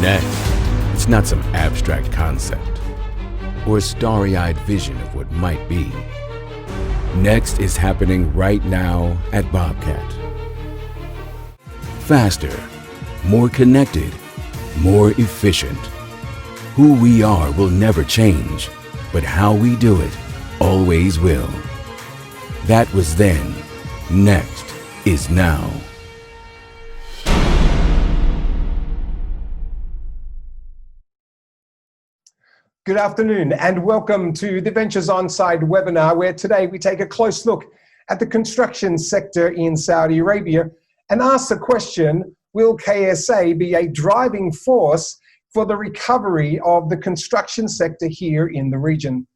Next, it's not some abstract concept or a starry-eyed vision of what might be. Next is happening right now at Bobcat. Faster, more connected, more efficient. Who we are will never change, but how we do it always will. That was then. Next is now. Good afternoon and welcome to the Ventures On-Site webinar, where today we take a close look at the construction sector in Saudi Arabia and ask the question, will KSA be a driving force for the recovery of the construction sector here in the region?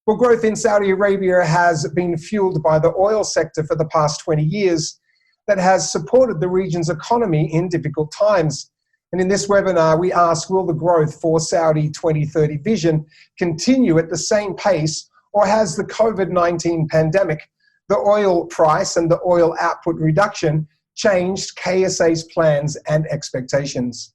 Well, growth in Saudi Arabia has been fueled by the oil sector for the past 20 years that has supported the region's economy in difficult times. And in this webinar, we ask, will the growth for Saudi 2030 vision continue at the same pace, or has the COVID-19 pandemic, the oil price and the oil output reduction changed KSA's plans and expectations?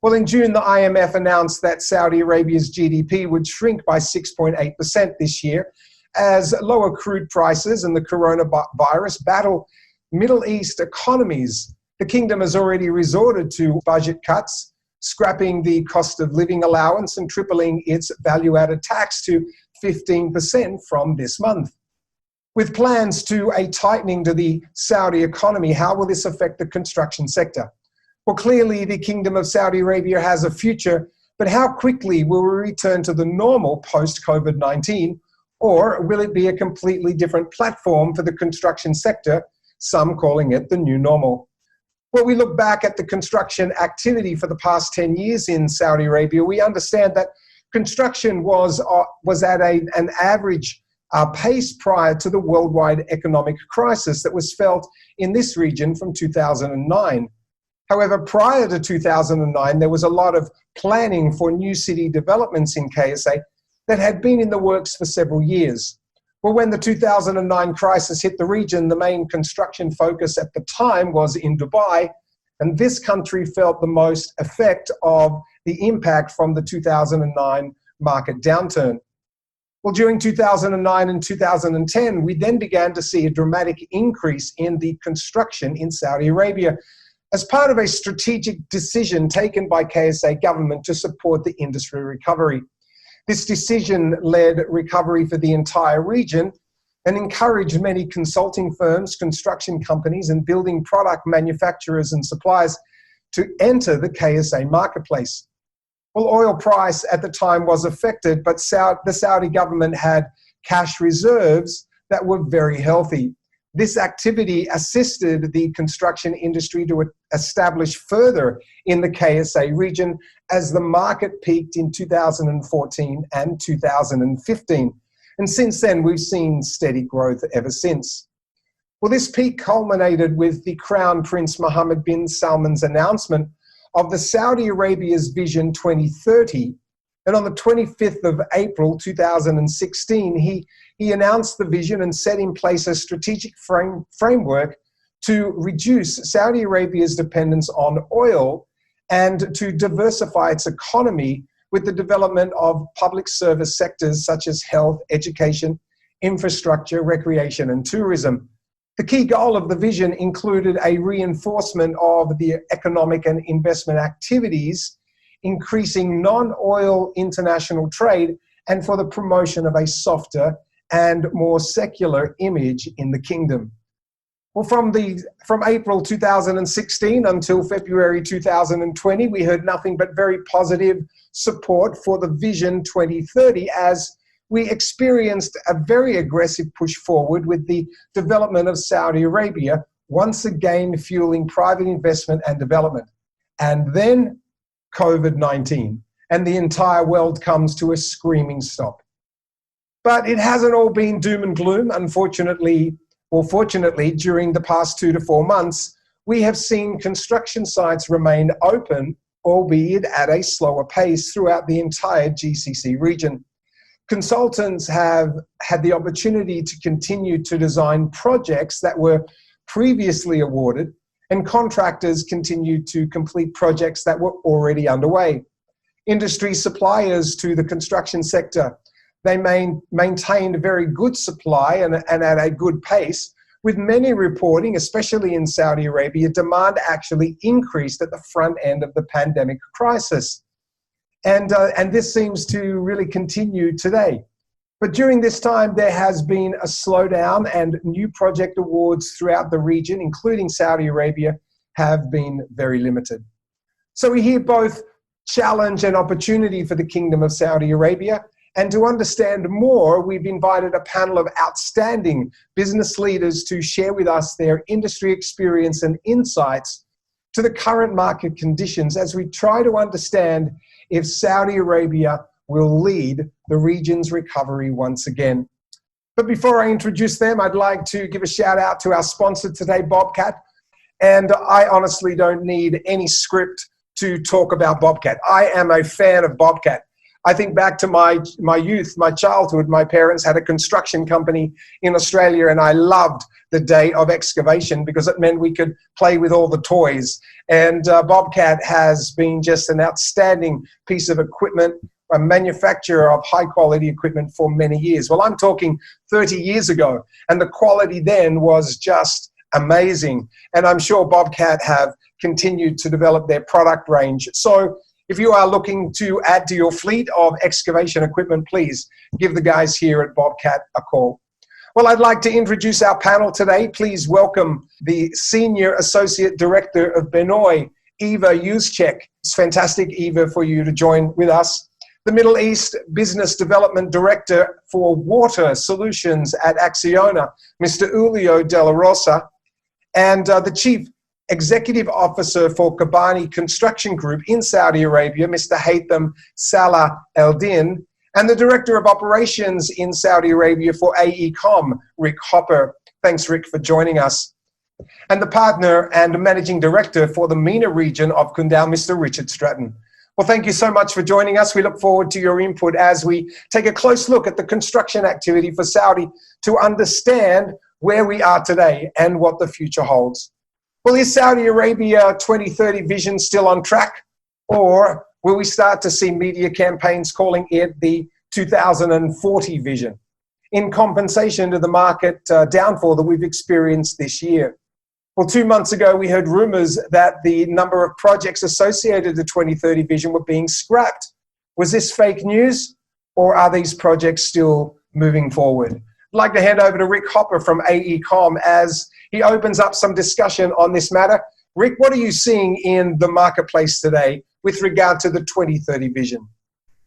Well, in June, the IMF announced that Saudi Arabia's GDP would shrink by 6.8% this year as lower crude prices and the coronavirus battle Middle East economies. The kingdom has already resorted to budget cuts, scrapping the cost of living allowance and tripling its value-added tax to 15% from this month. With plans to a tightening to the Saudi economy, how will this affect the construction sector? Well, clearly the Kingdom of Saudi Arabia has a future, but how quickly will we return to the normal post-COVID-19, or will it be a completely different platform for the construction sector, some calling it the new normal? When we look back at the construction activity for the past 10 years in Saudi Arabia, we understand that construction was at an average pace prior to the worldwide economic crisis that was felt in this region from 2009. However, prior to 2009, there was a lot of planning for new city developments in KSA that had been in the works for several years. Well, when the 2009 crisis hit the region, the main construction focus at the time was in Dubai, and this country felt the most effect of the impact from the 2009 market downturn. Well, during 2009 and 2010, we then began to see a dramatic increase in the construction in Saudi Arabia as part of a strategic decision taken by KSA government to support the industry recovery. This decision led recovery for the entire region and encouraged many consulting firms, construction companies, and building product manufacturers and suppliers to enter the KSA marketplace. Well, oil price at the time was affected, but the Saudi government had cash reserves that were very healthy. This activity assisted the construction industry to establish further in the KSA region as the market peaked in 2014 and 2015. And since then, we've seen steady growth ever since. Well, this peak culminated with the Crown Prince Mohammed bin Salman's announcement of the Saudi Arabia's Vision 2030. And on the 25th of April 2016, he announced the vision and set in place a strategic framework to reduce Saudi Arabia's dependence on oil and to diversify its economy with the development of public service sectors such as health, education, infrastructure, recreation, and tourism. The key goal of the vision included a reinforcement of the economic and investment activities, increasing non-oil international trade, and for the promotion of a softer and more secular image in the kingdom. Well, from April 2016 until February 2020, we heard nothing but very positive support for the Vision 2030 as we experienced a very aggressive push forward with the development of Saudi Arabia, once again fueling private investment and development. And then COVID-19, and the entire world comes to a screaming stop. But it hasn't all been doom and gloom. Unfortunately, or fortunately, during the past 2 to 4 months, we have seen construction sites remain open, albeit at a slower pace throughout the entire GCC region. Consultants have had the opportunity to continue to design projects that were previously awarded and contractors continued to complete projects that were already underway. Industry suppliers to the construction sector, they maintained a very good supply and at a good pace, with many reporting, especially in Saudi Arabia, demand actually increased at the front end of the pandemic crisis. And this seems to really continue today. But during this time, there has been a slowdown, and new project awards throughout the region, including Saudi Arabia, have been very limited. So we hear both challenge and opportunity for the Kingdom of Saudi Arabia. And to understand more, we've invited a panel of outstanding business leaders to share with us their industry experience and insights to the current market conditions as we try to understand if Saudi Arabia will lead the region's recovery once again. But before I introduce them, I'd like to give a shout out to our sponsor today, Bobcat. And I honestly don't need any script to talk about Bobcat. I am a fan of Bobcat. I think back to my youth, my childhood. My parents had a construction company in Australia, and I loved the day of excavation because it meant we could play with all the toys. And Bobcat has been just an outstanding piece of equipment, a manufacturer of high quality equipment for many years. Well, I'm talking 30 years ago, and the quality then was just amazing. And I'm sure Bobcat have continued to develop their product range. So if you are looking to add to your fleet of excavation equipment, please give the guys here at Bobcat a call. Well, I'd like to introduce our panel today. Please welcome the Senior Associate Director of BENOY, Eva Juszczyk. It's fantastic, Eva, for you to join with us. The Middle East Business Development Director for Water Solutions at Acciona, Mr. Julio De La Rosa, and the Chief Executive Officer for Kobani Construction Group in Saudi Arabia, Mr. Haytham Salah Eldin, and the Director of Operations in Saudi Arabia for AECOM, Rick Hopper. Thanks, Rick, for joining us. And the Partner and Managing Director for the MENA region of Kundal, Mr. Richard Stratton. Well, thank you so much for joining us. We look forward to your input as we take a close look at the construction activity for Saudi to understand where we are today and what the future holds. Well, is Saudi Arabia 2030 vision still on track? Or will we start to see media campaigns calling it the 2040 vision in compensation to the market downfall that we've experienced this year? Well, 2 months ago, we heard rumors that the number of projects associated with the 2030 vision were being scrapped. Was this fake news, or are these projects still moving forward? I'd like to hand over to Rick Hopper from AECOM as he opens up some discussion on this matter. Rick, what are you seeing in the marketplace today with regard to the 2030 vision?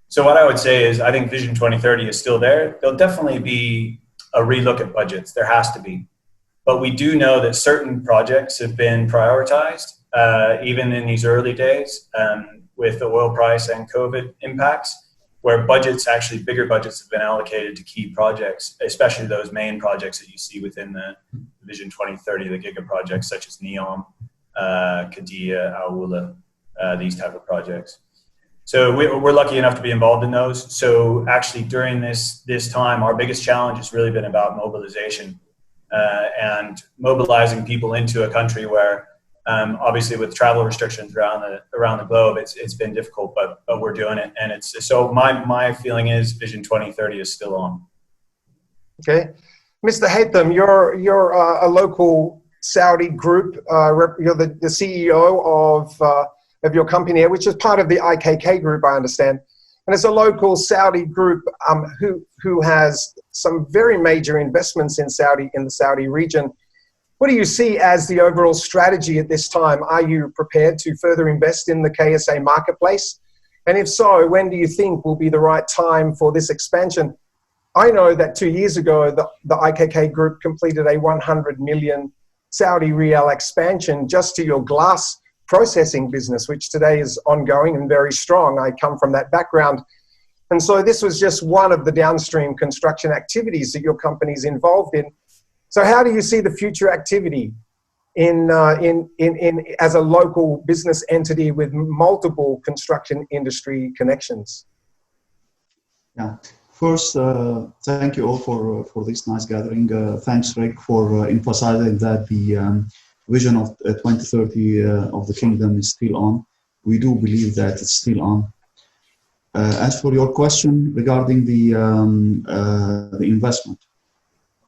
So what I would say is I think Vision 2030 is still there. There'll definitely be a relook at budgets. There has to be. But we do know that certain projects have been prioritized, even in these early days with the oil price and COVID impacts, where budgets, actually bigger budgets, have been allocated to key projects, especially those main projects that you see within the Vision 2030, the giga projects such as NEOM, Qiddiya, Awula, these type of projects. So we're lucky enough to be involved in those. So actually during this time, our biggest challenge has really been about mobilization and mobilizing people into a country where obviously with travel restrictions around the globe, it's been difficult, but we're doing it. And it's so my feeling is Vision 2030 is still on. Okay. Mr. Haytham, you're a local Saudi group. You're the CEO of your company, which is part of the IKK group, I understand. And it's a local Saudi group who has some very major investments in the Saudi region. What do you see as the overall strategy at this time? Are you prepared to further invest in the KSA marketplace? And if so, when do you think will be the right time for this expansion? I know that 2 years ago, the IKK group completed a 100 million Saudi Riyal expansion just to your glass processing business, which today is ongoing and very strong. I come from that background. And so this was just one of the downstream construction activities that your company is involved in. So how do you see the future activity in as a local business entity with multiple construction industry connections? Yeah. First, thank you all for this nice gathering. Thanks, Rick, for emphasizing that the vision of 2030 of the kingdom is still on. We do believe that it's still on. As for your question regarding the investment,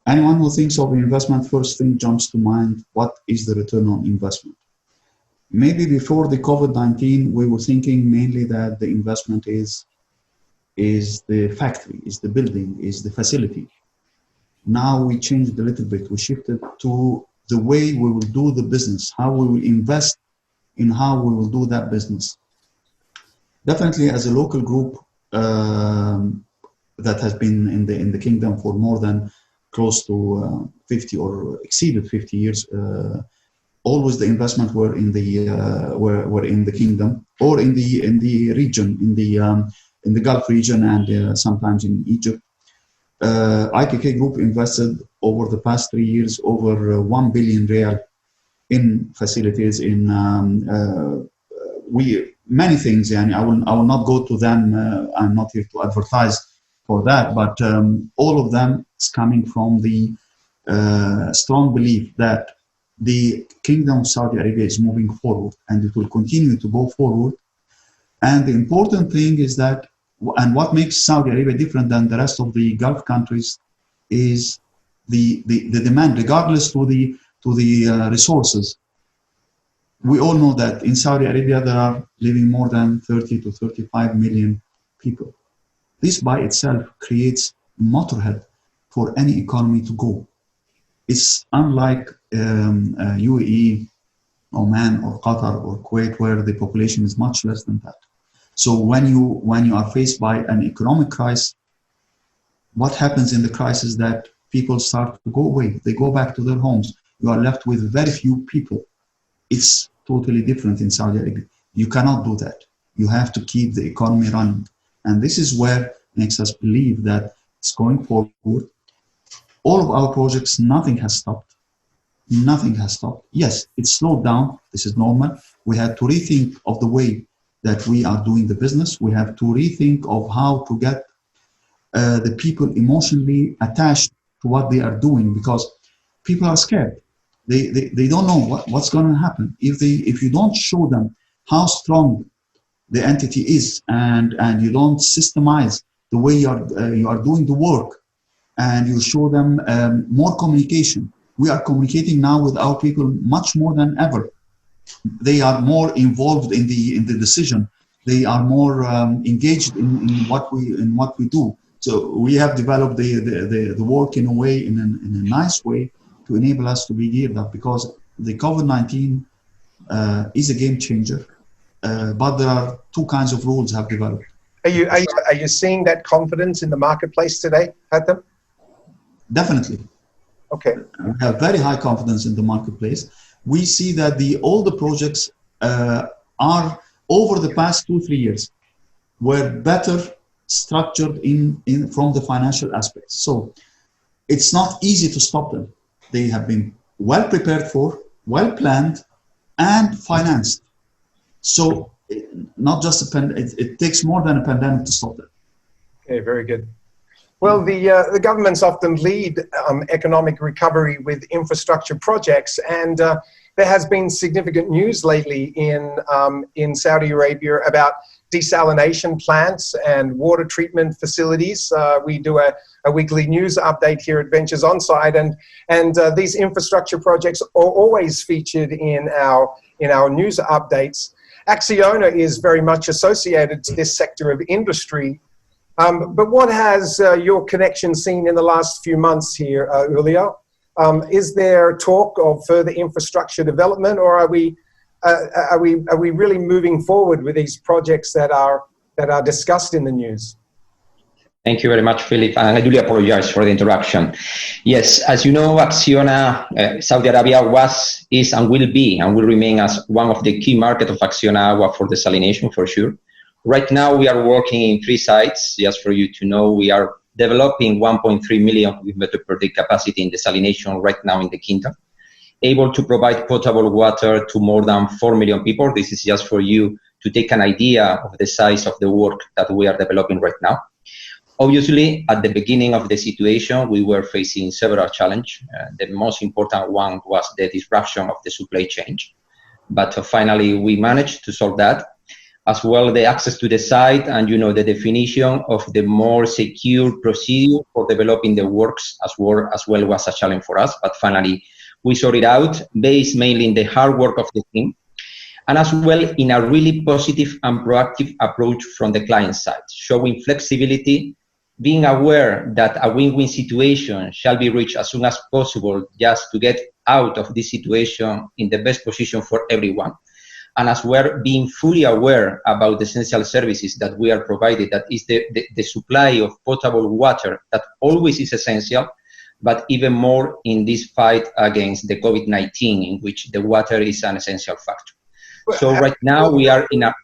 anyone who thinks of investment, first thing jumps to mind, what is the return on investment? Maybe before the COVID-19, we were thinking mainly that the investment is the factory, is the building, is the facility. Now we changed a little bit. We shifted to the way we will do the business, how we will invest in how we will do that business. Definitely as a local group that has been in the kingdom for more than close to 50 or exceeded 50 years, always the investment were in the kingdom or in the region, in the Gulf region, and sometimes in Egypt. IKK Group invested over the past 3 years over 1 billion real in facilities, in many things, and I will not go to them. I'm not here to advertise for that, but all of them is coming from the strong belief that the Kingdom of Saudi Arabia is moving forward, and it will continue to go forward. And the important thing is that, and what makes Saudi Arabia different than the rest of the Gulf countries, is the demand, regardless to the resources. We all know that in Saudi Arabia there are living more than 30 to 35 million people. This by itself creates motorhead for any economy to go. It's unlike UAE, Oman, or Qatar, or Kuwait, where the population is much less than that. So when you are faced by an economic crisis, what happens in the crisis is that people start to go away. They go back to their homes. You are left with very few people. It's totally different in Saudi Arabia. You cannot do that. You have to keep the economy running. And this is where makes us believe that it's going forward. All of our projects, nothing has stopped. Nothing has stopped. Yes, it slowed down. This is normal. We had to rethink of the way that we are doing the business. We have to rethink of how to get the people emotionally attached to what they are doing, because people are scared. They don't know what's going to happen. If you don't show them how strong the entity is, and you don't systemize the way you are doing the work, and you show them more communication. We are communicating now with our people much more than ever. They are more involved in the decision. They are more engaged in what we do. So we have developed the work in a way, in a nice way, to enable us to be geared up, because the COVID-19 is a game changer. But there are two kinds of rules have developed. Are you seeing that confidence in the marketplace today, Hatem? Definitely. Okay. We have very high confidence in the marketplace. We see that all the projects are over the past 2-3 years were better structured from the financial aspects. So it's not easy to stop them. They have been well prepared for, well planned, and financed. So not just it takes more than a pandemic to stop them. Okay, very good. Well, the governments often lead economic recovery with infrastructure projects, and there has been significant news lately in Saudi Arabia about desalination plants and water treatment facilities. We do a weekly news update here at Ventures Onsite, and these infrastructure projects are always featured in our news updates. Acciona is very much associated to this sector of industry. But what has your connection seen in the last few months here, Julio? Is there talk of further infrastructure development, or are we really moving forward with these projects that are discussed in the news? Thank you very much, Philip, and I do apologize for the interruption. Yes, as you know, Acciona, Saudi Arabia was, is, and will remain as one of the key markets of Acciona Agua for desalination, for sure. Right now, we are working in 3 sites. Just for you to know, we are developing 1.3 million cubic meter per day capacity in desalination right now in the kingdom, able to provide potable water to more than 4 million people. This is just for you to take an idea of the size of the work that we are developing right now. Obviously, at the beginning of the situation, we were facing several challenges. The most important one was the disruption of the supply chain. But finally, we managed to solve that. As well, the access to the site and, the definition of the more secure procedure for developing the works as well was a challenge for us. But finally, we sorted out based mainly in the hard work of the team, and as well in a really positive and proactive approach from the client side, showing flexibility, being aware that a win-win situation shall be reached as soon as possible just to get out of this situation in the best position for everyone. And as well being fully aware about the essential services that we are provided, that is the supply of potable water that always is essential, but even more in this fight against the COVID-19, in which the water is an essential factor. So right now we are in a...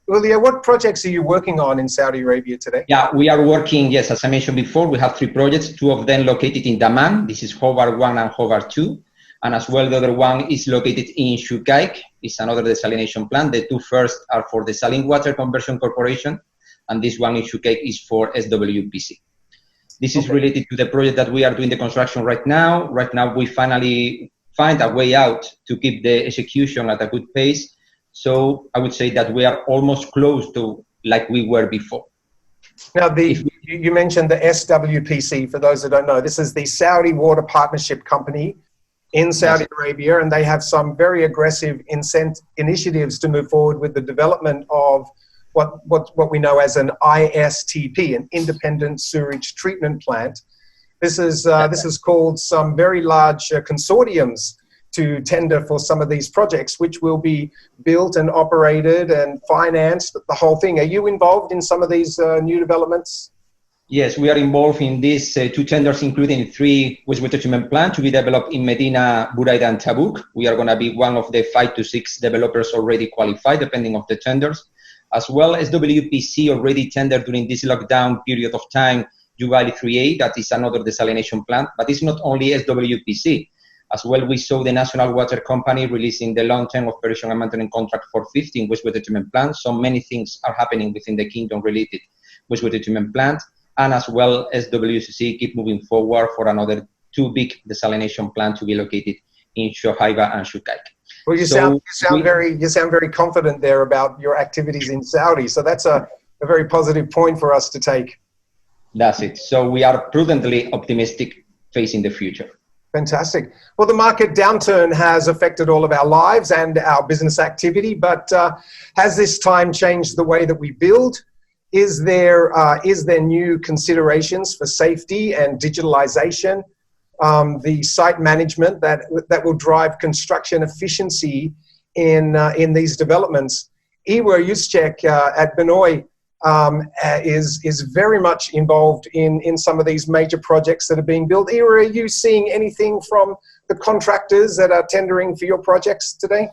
Julia, what projects are you working on in Saudi Arabia today? Yeah, we are working, yes, as I mentioned before, we have 3 projects, 2 of them located in Daman. This is Hobart 1 and Hobart 2. And as well, the other one is located in Juszczyk. It's another desalination plant. The 2 first are for the Saline Water Conversion Corporation, and this one in Juszczyk is for SWPC. This is related to the project that we are doing the construction right now. Right now, we finally find a way out to keep the execution at a good pace. So I would say that we are almost close to like we were before. Now, you mentioned the SWPC. For those that don't know, this is the Saudi Water Partnership Company in Saudi Arabia, and they have some very aggressive initiatives to move forward with the development of what we know as an ISTP, an independent sewage treatment plant. This is called some very large consortiums to tender for some of these projects, which will be built and operated and financed, the whole thing. Are you involved in some of these new developments? Yes, we are involved in these 2 tenders, including 3 wastewater treatment plants to be developed in Medina, Buraida, and Tabuk. We are going to be one of the 5 to 6 developers already qualified, depending on the tenders. As well as WPC already tendered during this lockdown period of time, Jubail 3A, that is another desalination plant. But it's not only SWPC. As well, we saw the National Water Company releasing the long-term operation and maintenance contract for 15 wastewater treatment plants. So many things are happening within the kingdom related wastewater treatment plants. And as well as WCC keep moving forward for another 2 big desalination plants to be located in Shohaiba and Juszczyk. Well, you sound very confident there about your activities in Saudi. So that's a very positive point for us to take. That's it. So we are prudently optimistic facing the future. Fantastic. Well, the market downturn has affected all of our lives and our business activity, but has this time changed the way that we build? Is there new considerations for safety and digitalization, the site management that will drive construction efficiency in these developments? Iwa Juszczyk at BENOY is very much involved in some of these major projects that are being built. Iwa, are you seeing anything from the contractors that are tendering for your projects today?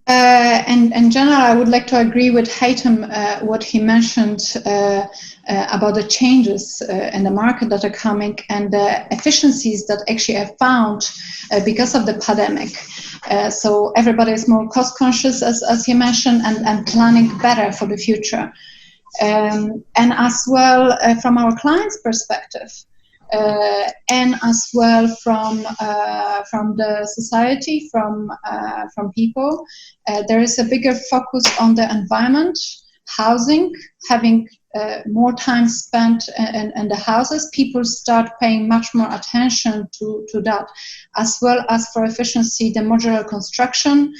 And in general, I would like to agree with Haytham, what he mentioned about the changes in the market that are coming and the efficiencies that actually are found because of the pandemic. So everybody is more cost conscious, as he mentioned, and planning better for the future. And as well from our clients' perspective, and as well from the society, from people, there is a bigger focus on the environment, housing, having more time spent in the houses. People start paying much more attention to that, as well as for efficiency, the modular construction.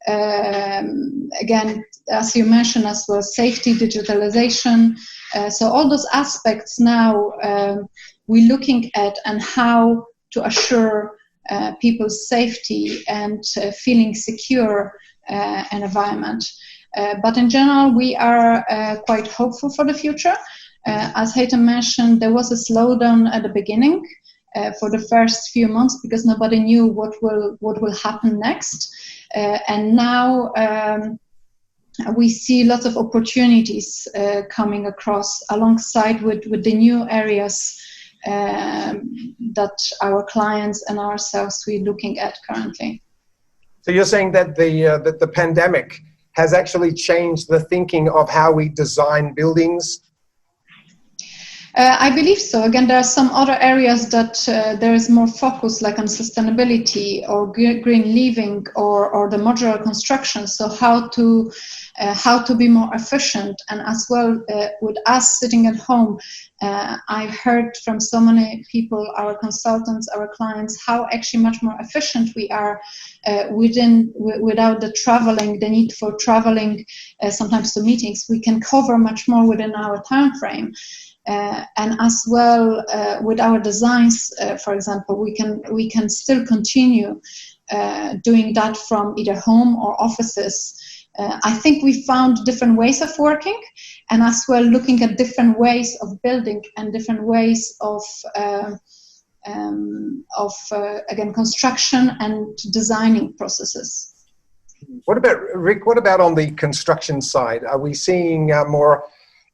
Again, as you mentioned, as well, safety, digitalization. So all those aspects now we're looking at and how to assure people's safety and feeling secure in environment. But in general, we are quite hopeful for the future. As Haytham mentioned, there was a slowdown at the beginning for the first few months because nobody knew what will happen next. And now we see lots of opportunities coming across alongside with the new areas that our clients and ourselves we're looking at currently. So you're saying that the pandemic has actually changed the thinking of how we design buildings? I believe so. Again, there are some other areas that there is more focus, like on sustainability or green living or the modular construction. So how to be more efficient, and as well with us sitting at home, I've heard from so many people, our consultants, our clients, how actually much more efficient we are without the need for traveling sometimes to meetings. We can cover much more within our time frame. And as well with our designs, for example, we can still continue doing that from either home or offices. I think we found different ways of working, and as well looking at different ways of building and different ways of again, construction and designing processes. What about, Rick, what about on the construction side? Are we seeing more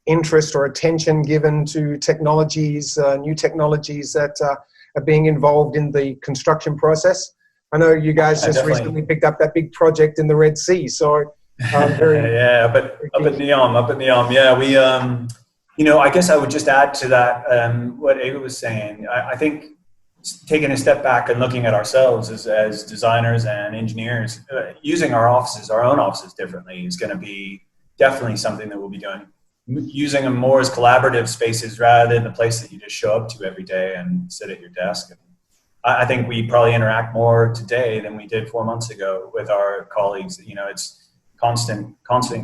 interest or attention given to technologies, new technologies that are being involved in the construction process? I know you guys just recently picked up that big project in the Red Sea, so yeah, up at Neom. Yeah, we, I guess I would just add to that what Ava was saying. I think taking a step back and looking at ourselves as designers and engineers, using our own offices differently is going to be definitely something that we'll be doing. Using them more as collaborative spaces rather than the place that you just show up to every day and sit at your desk. And I think we probably interact more today than we did 4 months ago with our colleagues. It's constant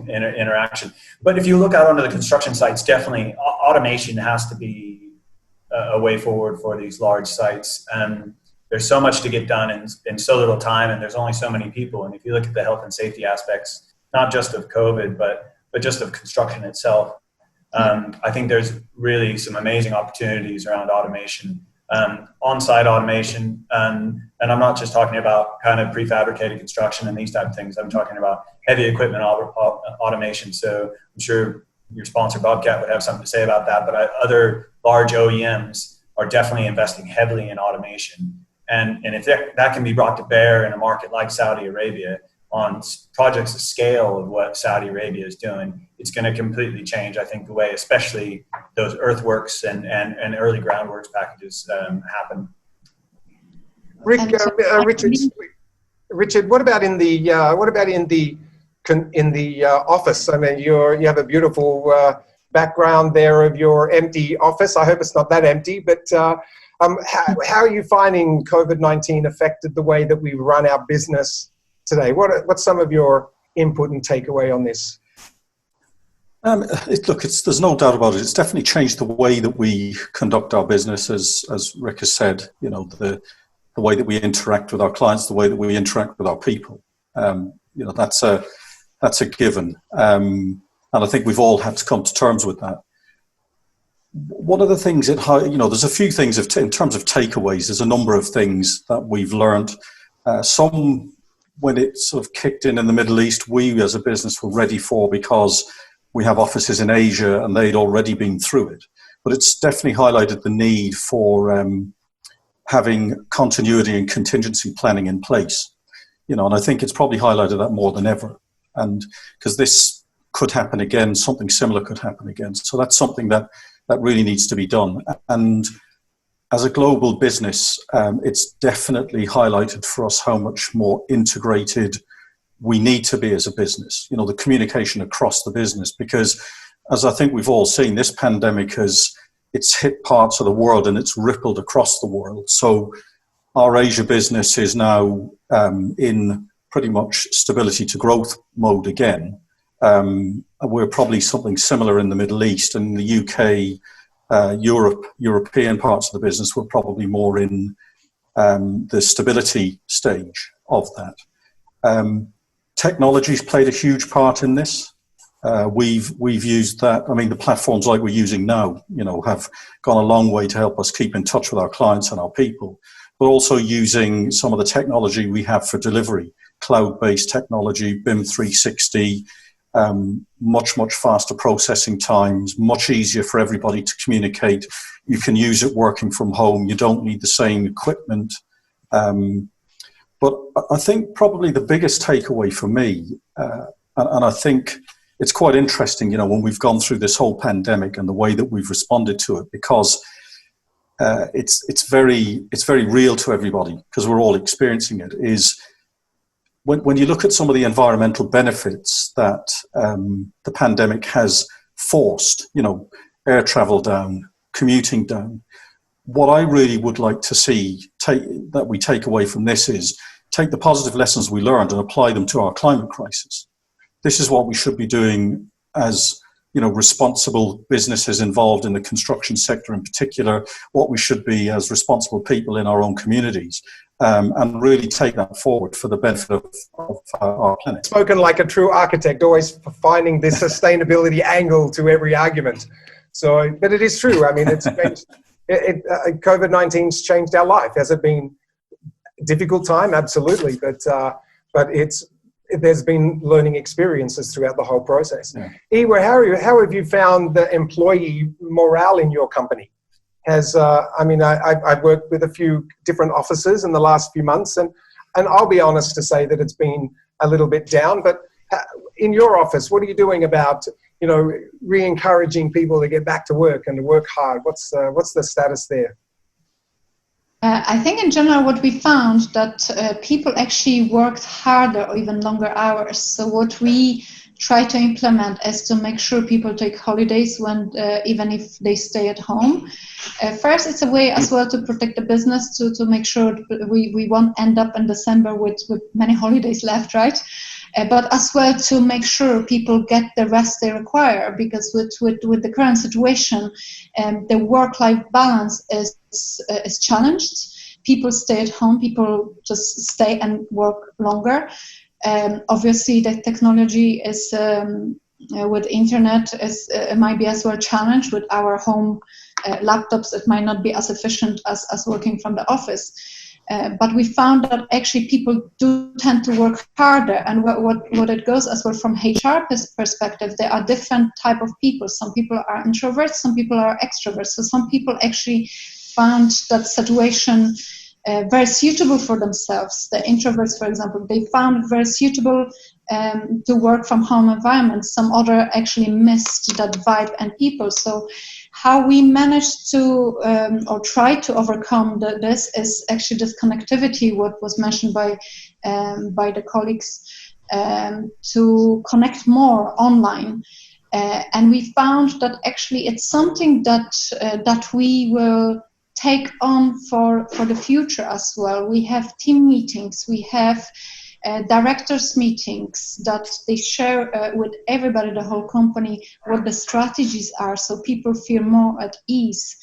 interaction. But if you look out onto the construction sites, definitely automation has to be a way forward for these large sites. There's so much to get done in so little time, and there's only so many people. And if you look at the health and safety aspects, not just of COVID, but just of construction itself, I think there's really some amazing opportunities around automation, on-site automation. And I'm not just talking about kind of prefabricated construction and these type of things. I'm talking about heavy equipment automation. So I'm sure your sponsor Bobcat would have something to say about that, but other large OEMs are definitely investing heavily in automation. And if that can be brought to bear in a market like Saudi Arabia on projects the scale of what Saudi Arabia is doing, it's going to completely change, I think, the way especially those earthworks and early groundworks packages happen. Richard, what about in the office? I mean, you have a beautiful background there of your empty office. I hope it's not that empty, but how are you finding COVID-19 affected the way that we run our business today? What's some of your input and takeaway on this? There's no doubt about it. It's definitely changed the way that we conduct our business, as Rick has said. The way that we interact with our clients, the way that we interact with our people. That's a given, and I think we've all had to come to terms with that. One of the things there's a few things in terms of takeaways. There's a number of things that we've learned. Some, when it sort of kicked in the Middle East, we as a business were ready for, because we have offices in Asia and they'd already been through it. But it's definitely highlighted the need for having continuity and contingency planning in place. And I think it's probably highlighted that more than ever. And because this could happen again, something similar could happen again. So that's something that really needs to be done. And as a global business, it's definitely highlighted for us how much more integrated we need to be as a business, the communication across the business, because as I think we've all seen, this pandemic it's hit parts of the world and it's rippled across the world. So our Asia business is now in pretty much stability to growth mode again. We're probably something similar in the Middle East, and in the UK, European parts of the business were probably more in the stability stage of that. Technology's played a huge part in this. We've used that. I mean, the platforms like we're using now, have gone a long way to help us keep in touch with our clients and our people, but also using some of the technology we have for delivery, cloud-based technology, BIM 360, much faster processing times, much easier for everybody to communicate. You can use it working from home. You don't need the same equipment. But I think probably the biggest takeaway for me, and I think it's quite interesting, when we've gone through this whole pandemic and the way that we've responded to it, because it's very real to everybody, because we're all experiencing it, is when you look at some of the environmental benefits that the pandemic has forced, air travel down, commuting down, what I really would like to see that we take away from this is take the positive lessons we learned and apply them to our climate crisis. This is what we should be doing as responsible businesses involved in the construction sector in particular, what we should be as responsible people in our own communities, and really take that forward for the benefit of our planet. Spoken like a true architect, always finding this sustainability angle to every argument. So, but it is true. I mean, it's changed. COVID-19's changed our life. Has it been a difficult time? Absolutely, but there's been learning experiences throughout the whole process. Yeah. Ewa, how have you found the employee morale in your company? I've worked with a few different offices in the last few months, and I'll be honest to say that it's been a little bit down. But in your office, what are you doing about re-encouraging people to get back to work and to work hard? What's the status there? I think in general what we found that people actually worked harder or even longer hours. So what we try to implement is to make sure people take holidays when even if they stay at home. First, it's a way as well to protect the business, to make sure we won't end up in December with many holidays left, right? But as well to make sure people get the rest they require, because with the current situation, the work-life balance is challenged. People stay at home, people just stay and work longer. Obviously, the technology is with internet might be as well challenged. With our home laptops, it might not be as efficient as working from the office. But we found that actually people do tend to work harder, and what it goes as well from HR perspective, there are different type of people. Some people are introverts, some people are extroverts. So some people actually found that situation very suitable for themselves. The introverts, for example, they found it very suitable to work from home environments. Some other actually missed that vibe and people. So how we managed to or try to overcome this is actually this connectivity, what was mentioned by the colleagues, to connect more online. And we found that actually it's something that we will take on for the future as well. We have team meetings, we have directors meetings that they share with everybody, the whole company, what the strategies are, so people feel more at ease,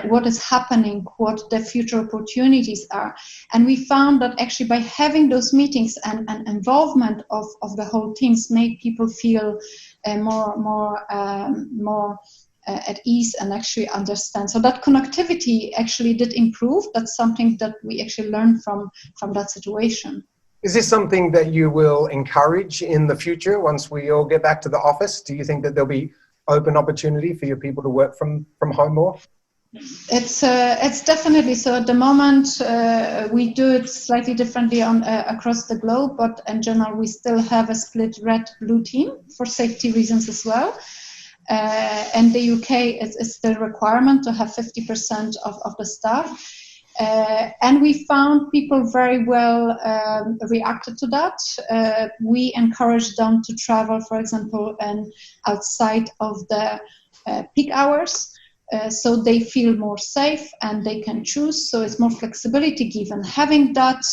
what is happening, what the future opportunities are. And we found that actually by having those meetings and involvement of the whole teams make people feel more at ease and actually understand. So that connectivity actually did improve. That's something that we actually learned from that situation. Is this something that you will encourage in the future once we all get back to the office? Do you think that there'll be open opportunity for your people to work from home more? It's definitely so. At the moment, we do it slightly differently across the globe, but in general, we still have a split red-blue team for safety reasons as well. And the UK is still a requirement to have 50% of the staff. And we found people very well reacted to that. We encouraged them to travel, for example, and outside of the peak hours, so they feel more safe and they can choose. So it's more flexibility given. Having that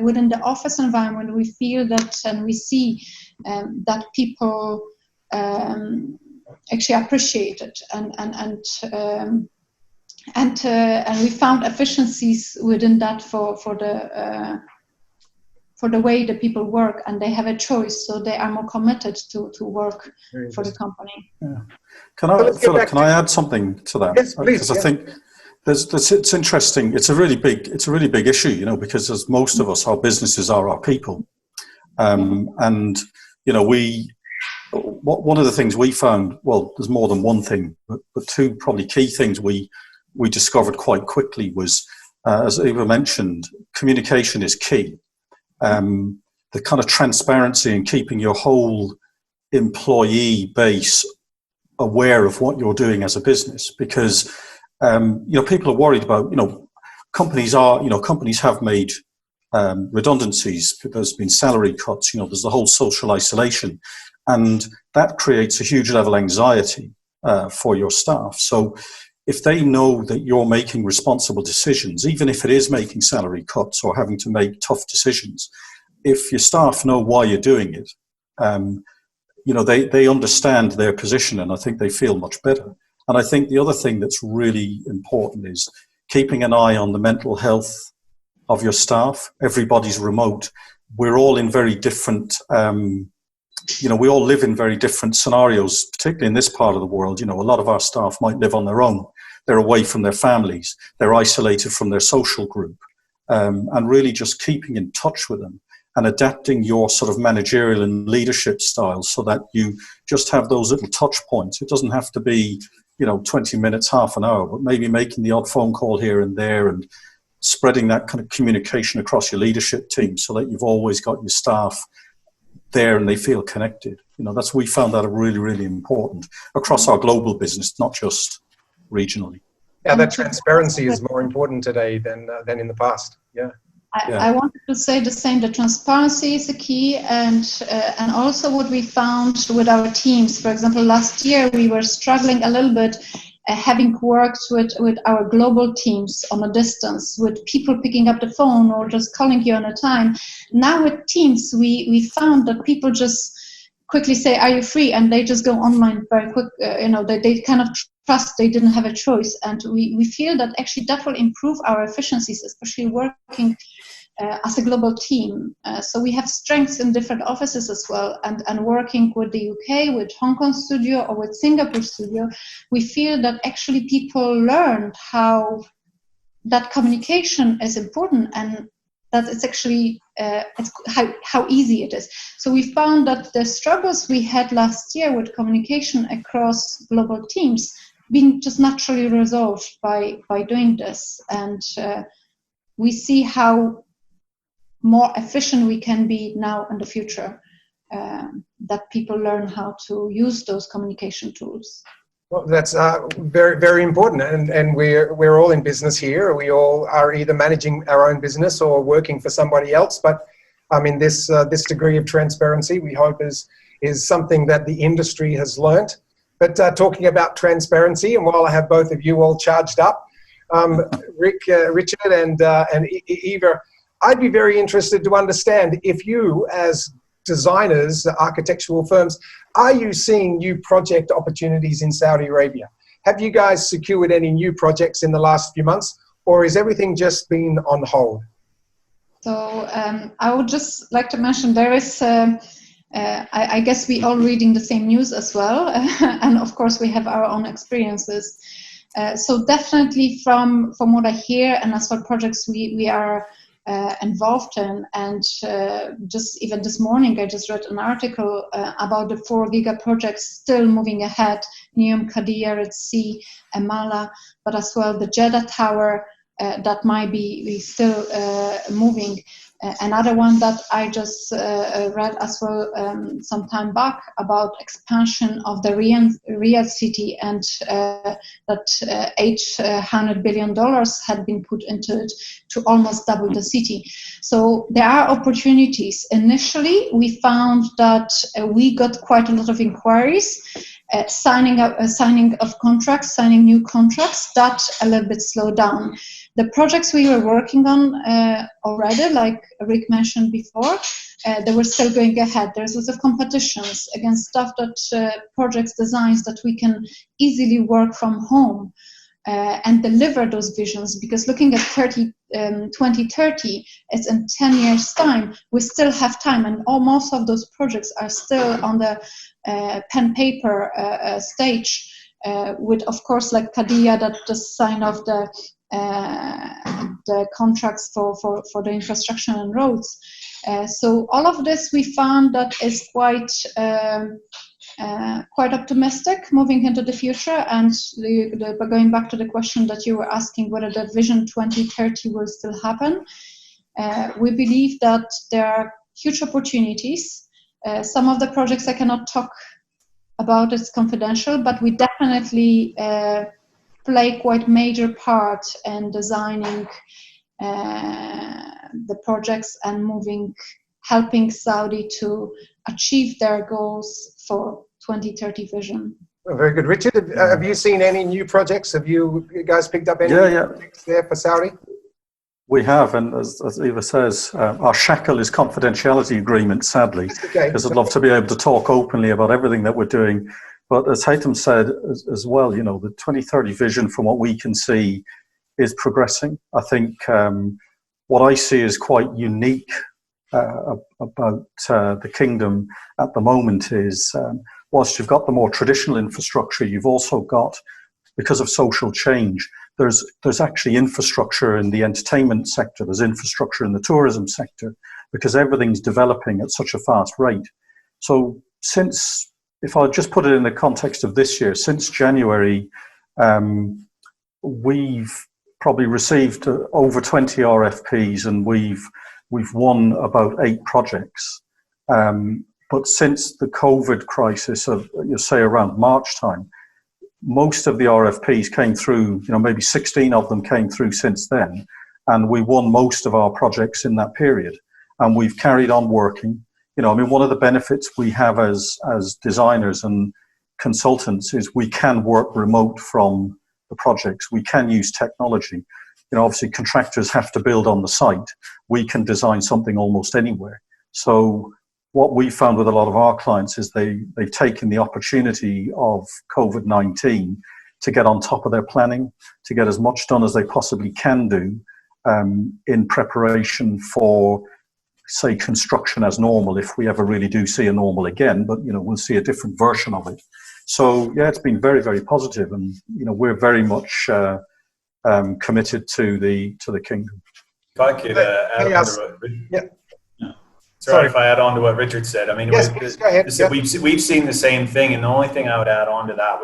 within the office environment, we feel that and we see that people actually appreciate it, and we found efficiencies within that for the way the people work, and they have a choice, so they are more committed to work for the company. Yeah. Philip, can I add something to that? Yes, please. Because I think it's interesting. It's a really big issue, because as most of us, our businesses are our people, and one of the things we found, well, there's more than one thing, but two probably key things we discovered quite quickly was, as Eva mentioned, communication is key. The kind of transparency and keeping your whole employee base aware of what you're doing as a business, because people are worried about, companies have made redundancies, there's been salary cuts, there's the whole social isolation, and that creates a huge level of anxiety for your staff. So if they know that you're making responsible decisions, even if it is making salary cuts or having to make tough decisions, if your staff know why you're doing it, they understand their position, and I think they feel much better. And I think the other thing that's really important is keeping an eye on the mental health of your staff. Everybody's remote. We're all in very different, we all live in very different scenarios, particularly in this part of the world. A lot of our staff might live on their own. They're away from their families. They're isolated from their social group. And really just keeping in touch with them and adapting your sort of managerial and leadership styles so that you just have those little touch points. It doesn't have to be, 20 minutes, half an hour, but maybe making the odd phone call here and there and spreading that kind of communication across your leadership team so that you've always got your staff there and they feel connected. We found that really, really important across our global business, not just regionally. Yeah, that transparency is more important today than in the past. Yeah. I wanted to say the same. The transparency is the key, and also what we found with our teams. For example, last year we were struggling a little bit, having worked with our global teams on a distance, with people picking up the phone or just calling you on a time. Now with Teams, we found that people just quickly say, "Are you free?" and they just go online very quick. They kind of trust they didn't have a choice, and we feel that actually that will improve our efficiencies, especially working as a global team. So we have strengths in different offices as well, and working with the UK, with Hong Kong studio or with Singapore studio, we feel that actually people learned how that communication is important and that it's actually how easy it is. So we found that the struggles we had last year with communication across global teams being just naturally resolved by doing this, and we see how more efficient we can be now in the future, that people learn how to use those communication tools. Well, that's very, very important, and we're all in business here. We all are either managing our own business or working for somebody else. But I mean, this degree of transparency, we hope is something that the industry has learnt. But talking about transparency, and while I have both of you all charged up, Richard and Eva, I'd be very interested to understand if you, as designers, architectural firms, are you seeing new project opportunities in Saudi Arabia? Have you guys secured any new projects in the last few months, or is everything just been on hold? So I would just like to mention there is, I guess we all reading the same news as well, and of course we have our own experiences. So definitely from what I hear, and as for projects we are involved in, and just even this morning I just read an article about the 4 giga projects still moving ahead, Neom, Qadiyah, Red Sea, Amala, but as well the Jeddah Tower that might be still moving. Another one that I just read as well some time back about expansion of the Riyadh city, and that $800 billion had been put into it to almost double the city. So there are opportunities. Initially, we found that we got quite a lot of inquiries, signing of contracts, signing new contracts. That a little bit slowed down. The projects we were working on already, like Rick mentioned before, they were still going ahead. There's lots of competitions against stuff that projects, designs that we can easily work from home and deliver those visions. Because looking at 2030, it's in 10 years' time. We still have time, and most of those projects are still on the pen paper stage. With, of course, like Qadiyah, that just signed off the contracts for the infrastructure and roads. So all of this we found that is quite optimistic moving into the future. And going back to the question that you were asking, whether the Vision 2030 will still happen, we believe that there are huge opportunities. Some of the projects I cannot talk about, it's confidential, but we definitely play quite major part in designing the projects and helping Saudi to achieve their goals for 2030 vision. Well, very good. Richard, have you seen any new projects? Have you guys picked up any projects there for Saudi? We have, and as Eva says, our shackle is confidentiality agreement, sadly, because I'd love to be able to talk openly about everything that we're doing. But as Haytham said as well, you know, the 2030 vision, from what we can see, is progressing. I think what I see is quite unique about the kingdom at the moment is, whilst you've got the more traditional infrastructure, you've also got, because of social change, there's actually infrastructure in the entertainment sector, there's infrastructure in the tourism sector, because everything's developing at such a fast rate. So since, if I just put it in the context of this year, since January, we've probably received over 20 RFPs, and we've won about 8 projects. But since the COVID crisis of, you say, around March time, most of the RFPs came through, you know, maybe 16 of them came through since then, and we won most of our projects in that period. And we've carried on working. You know, I mean, one of the benefits we have as designers and consultants is we can work remote from the projects. We can use technology. You know, obviously contractors have to build on the site. We can design something almost anywhere. So what we found with a lot of our clients is they've taken the opportunity of COVID-19 to get on top of their planning, to get as much done as they possibly can do in preparation for, say, construction as normal, if we ever really do see a normal again, but, you know, we'll see a different version of it. So, yeah, it's been very, very positive, and, you know, we're very much committed to the kingdom. If I could add on to what, Sorry if I add on to what Richard said. I mean, yes, please, go ahead. We've seen the same thing, and the only thing I would add on to that,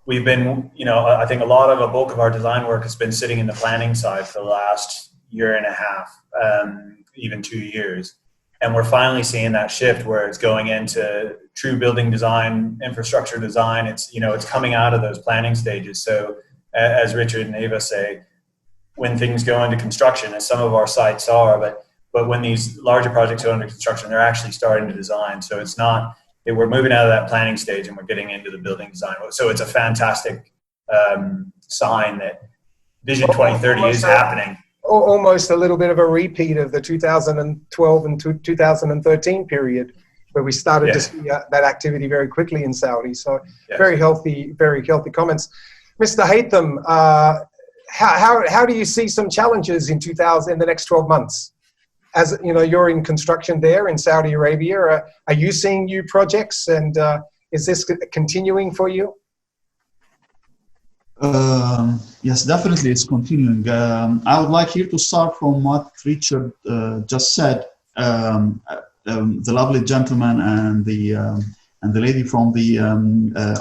we've been, you know, I think a bulk of our design work has been sitting in the planning side for the last year and a half, even 2 years, and we're finally seeing that shift where it's going into true building design, infrastructure design. It's, you know, it's coming out of those planning stages. So as Richard and Eva say, when things go into construction, as some of our sites are, but when these larger projects go into construction, they're actually starting to design. So it's not, we're moving out of that planning stage and we're getting into the building design. So it's a fantastic sign that Vision 2030 is happening. Almost a little bit of a repeat of the 2012 and 2013 period, where we started to see that activity very quickly in Saudi. So very healthy comments. Mr. Haytham, how do you see some challenges in the next 12 months? As you know, you're in construction there in Saudi Arabia. Are you seeing new projects, and is this continuing for you? Yes, definitely, it's continuing. I would like here to start from what Richard just said. The lovely gentleman and the lady from the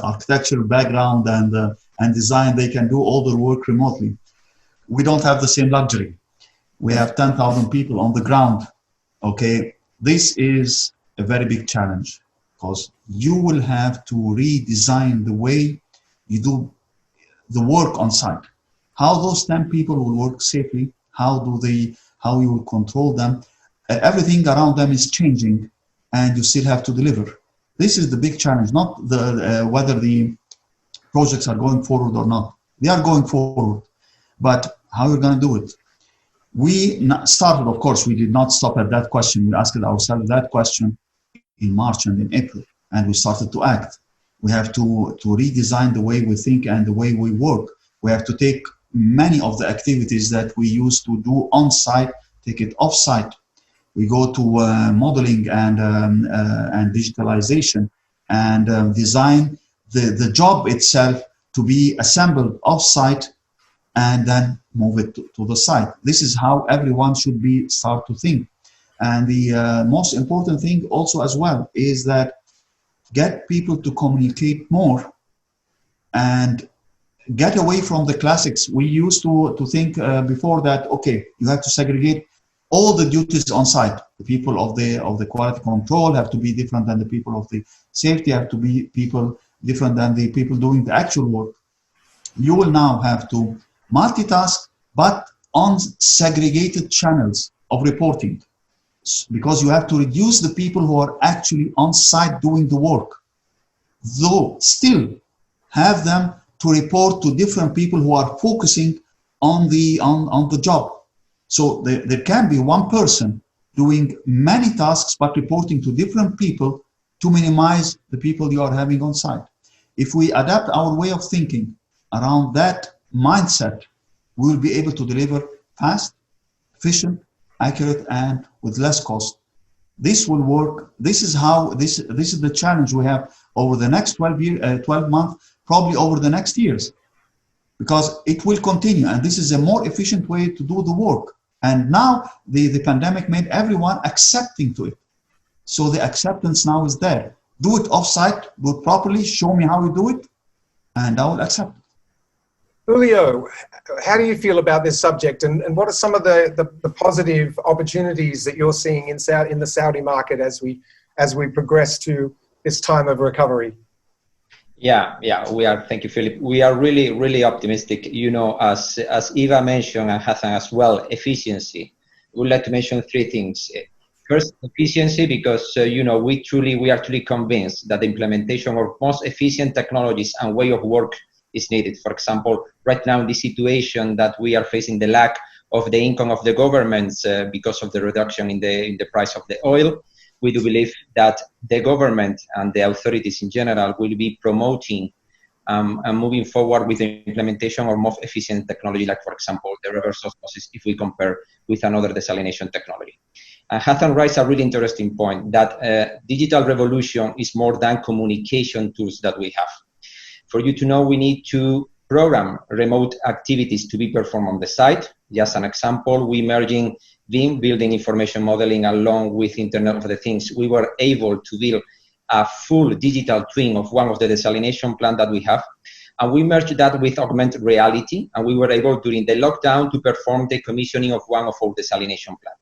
architectural background and design, they can do all their work remotely. We don't have the same luxury. We have 10,000 people on the ground. Okay, this is a very big challenge, because you will have to redesign the way you do the work on site. How those 10 people will work safely, how you will control them. Everything around them is changing, and you still have to deliver. This is the big challenge, not whether the projects are going forward or not. They are going forward, but how you're going to do it? We started, of course, we did not stop at that question. We asked ourselves that question in March and in April, and we started to act. We have to redesign the way we think and the way we work. We have to take many of the activities that we used to do on-site, take it off-site. We go to modeling and digitalization, and design the job itself to be assembled off-site and then move it to the site. This is how everyone should start to think. And the most important thing also as well is that get people to communicate more and get away from the classics. We used to think before that, okay, you have to segregate all the duties on site. The people of the quality control have to be different than the people of the safety, have to be people different than the people doing the actual work. You will now have to multitask, but on segregated channels of reporting, because you have to reduce the people who are actually on site doing the work, though still have them to report to different people who are focusing on the job. So there can be one person doing many tasks but reporting to different people to minimize the people you are having on site. If we adapt our way of thinking around that mindset, we will be able to deliver fast, efficient, accurate, and with less cost. This will work. This is how this is the challenge we have over the next 12 months, probably over the next years, because it will continue, and this is a more efficient way to do the work. And now the pandemic made everyone accepting to it. So the acceptance now is there. Do it off-site, do it properly, show me how you do it, and I will accept it. Julio, how do you feel about this subject, and what are some of the positive opportunities that you're seeing in the Saudi market as we progress to this time of recovery? Yeah, we are. Thank you, Philip. We are really, really optimistic. You know, as Eva mentioned and Hassan as well, efficiency. We would like to mention three things. First, efficiency, because we are truly convinced that the implementation of most efficient technologies and way of work is needed. For example, right now in this situation that we are facing the lack of the income of the governments because of the reduction in the price of the oil, we do believe that the government and the authorities in general will be promoting and moving forward with the implementation of more efficient technology, like, for example, the reverse osmosis, if we compare with another desalination technology. And Hassan raised a really interesting point that digital revolution is more than communication tools that we have. For you to know, we need to program remote activities to be performed on the site. Just an example, we merging BIM, building information modeling, along with Internet of the Things. We were able to build a full digital twin of one of the desalination plants that we have. And we merged that with augmented reality. And we were able during the lockdown to perform the commissioning of one of our desalination plants.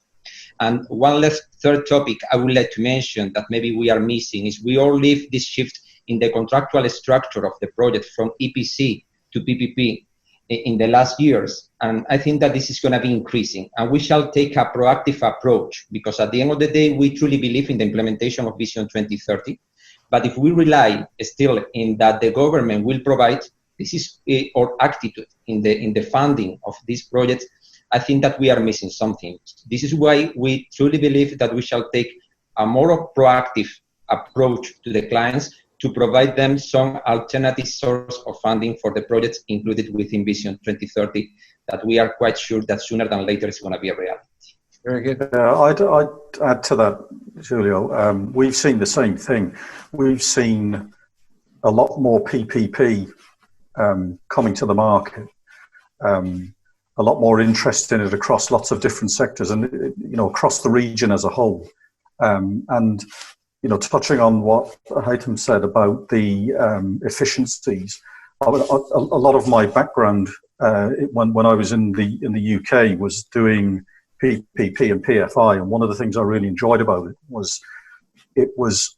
And one last third topic I would like to mention that maybe we are missing is we all live this shift in the contractual structure of the project from EPC to PPP in the last years. And I think that this is going to be increasing. And we shall take a proactive approach, because at the end of the day, we truly believe in the implementation of Vision 2030. But if we rely still in that the government will provide, this is our attitude in the funding of these projects, I think that we are missing something. This is why we truly believe that we shall take a more proactive approach to the clients to provide them some alternative source of funding for the projects included within Vision 2030, that we are quite sure that sooner than later is going to be a reality. Very good. I'd add to that, Julio. We've seen the same thing. We've seen a lot more PPP coming to the market, a lot more interest in it across lots of different sectors and, across the region as a whole. And touching on what Haytham said about the efficiencies, a lot of my background when I was in the UK was doing PPP and PFI, and one of the things I really enjoyed about it was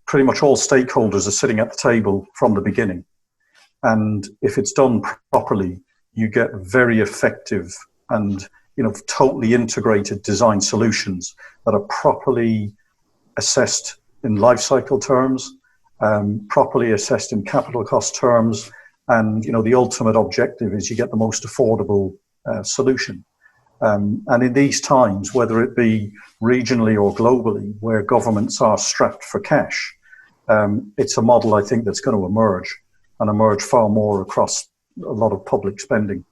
pretty much all stakeholders are sitting at the table from the beginning, and if it's done properly, you get very effective and totally integrated design solutions that are properly assessed in life cycle terms, properly assessed in capital cost terms, and the ultimate objective is you get the most affordable solution. And in these times, whether it be regionally or globally, where governments are strapped for cash, it's a model I think that's going to emerge and emerge far more across a lot of public spending.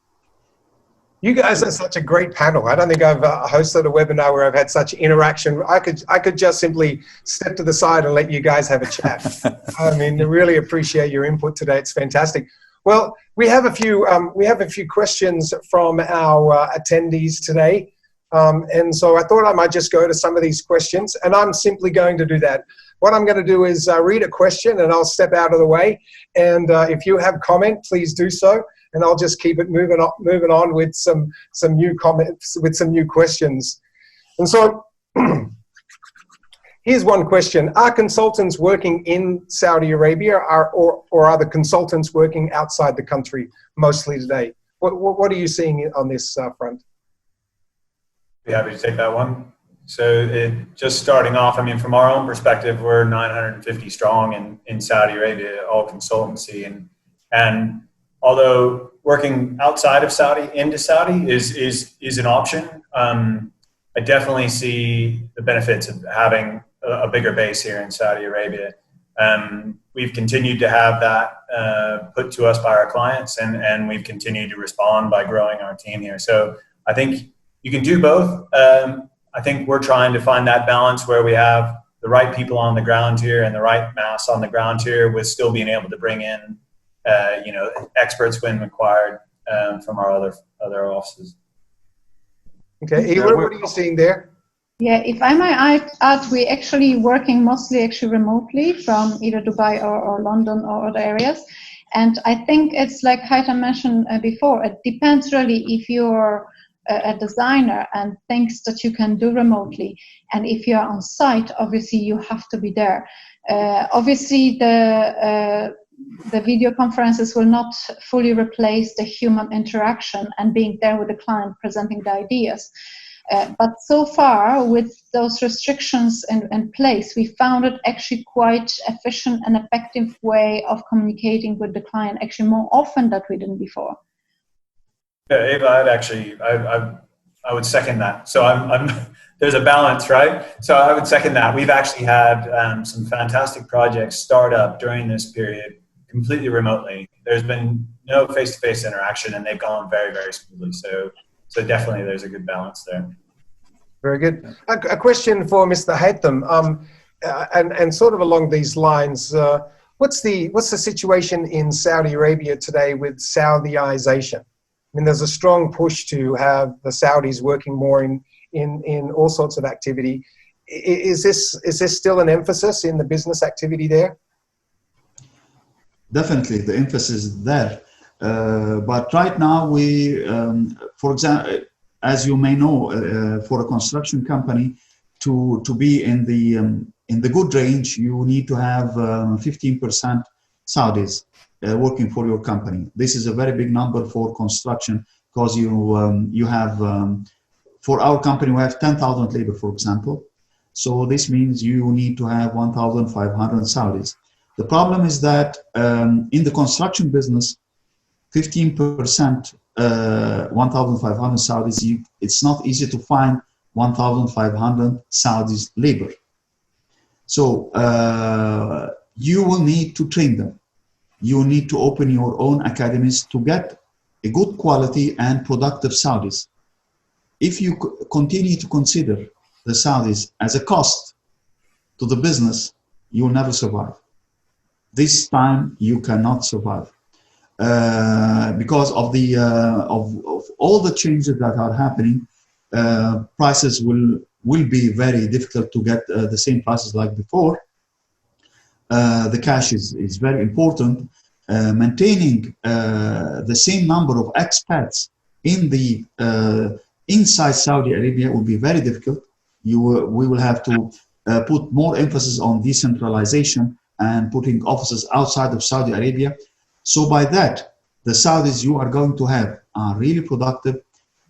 You guys are such a great panel. I don't think I've hosted a webinar where I've had such interaction. I could just simply step to the side and let you guys have a chat. I mean, I really appreciate your input today. It's fantastic. Well, we have a few questions from our attendees today, and so I thought I might just go to some of these questions, and I'm simply going to do that. What I'm going to do is read a question, and I'll step out of the way. And if you have comment, please do so, and I'll just keep it moving on with some new comments, with some new questions. And so here's one question. Are consultants working in Saudi Arabia or are the consultants working outside the country mostly today? What are you seeing on this front? Be happy to take that one. So just starting off, I mean, from our own perspective, we're 950 strong in Saudi Arabia, all consultancy. And although working outside of Saudi into Saudi is an option, I definitely see the benefits of having a bigger base here in Saudi Arabia. We've continued to have that put to us by our clients, and we've continued to respond by growing our team here. So I think you can do both. I think we're trying to find that balance where we have the right people on the ground here and the right mass on the ground here, with still being able to bring in, experts when required from our other offices. Okay, Ewa, what are you seeing there? Yeah, if I might add, we're actually working mostly remotely from either Dubai or London or other areas. And I think it's like Haitham mentioned before, it depends really if you're a designer and things that you can do remotely. And if you're on site, obviously you have to be there. Obviously the video conferences will not fully replace the human interaction and being there with the client presenting the ideas. But so far, with those restrictions in place, we found it actually quite efficient and effective way of communicating with the client, actually more often than we did before. Yeah, Ava, I would second that. So there's a balance, right? So I would second that. We've actually had some fantastic projects start up during this period completely remotely. There's been no face-to-face interaction, and they've gone very, very smoothly. So definitely there's a good balance there. Very good. A question for Mr. Haitham, and sort of along these lines, what's the situation in Saudi Arabia today with Saudiization? I mean, there's a strong push to have the Saudis working more in all sorts of activity. Is this still an emphasis in the business activity there? Definitely, the emphasis is there. But right now, we, for example, as you may know, for a construction company to be in the good range, you need to have 15% Saudis working for your company. This is a very big number for construction, because you have for our company we have 10,000 labor, for example. So this means you need to have 1,500 Saudis. The problem is that in the construction business, 15%, 1,500 Saudis, it's not easy to find 1,500 Saudis labor. So you will need to train them. You need to open your own academies to get a good quality and productive Saudis. If you continue to consider the Saudis as a cost to the business, you will never survive. This time you cannot survive because of the of all the changes that are happening. Prices will be very difficult to get the same prices like before. The cash is very important. Maintaining the same number of expats in the inside Saudi Arabia will be very difficult. We will have to put more emphasis on decentralization and putting offices outside of Saudi Arabia. So by that, the Saudis you are going to have are really productive,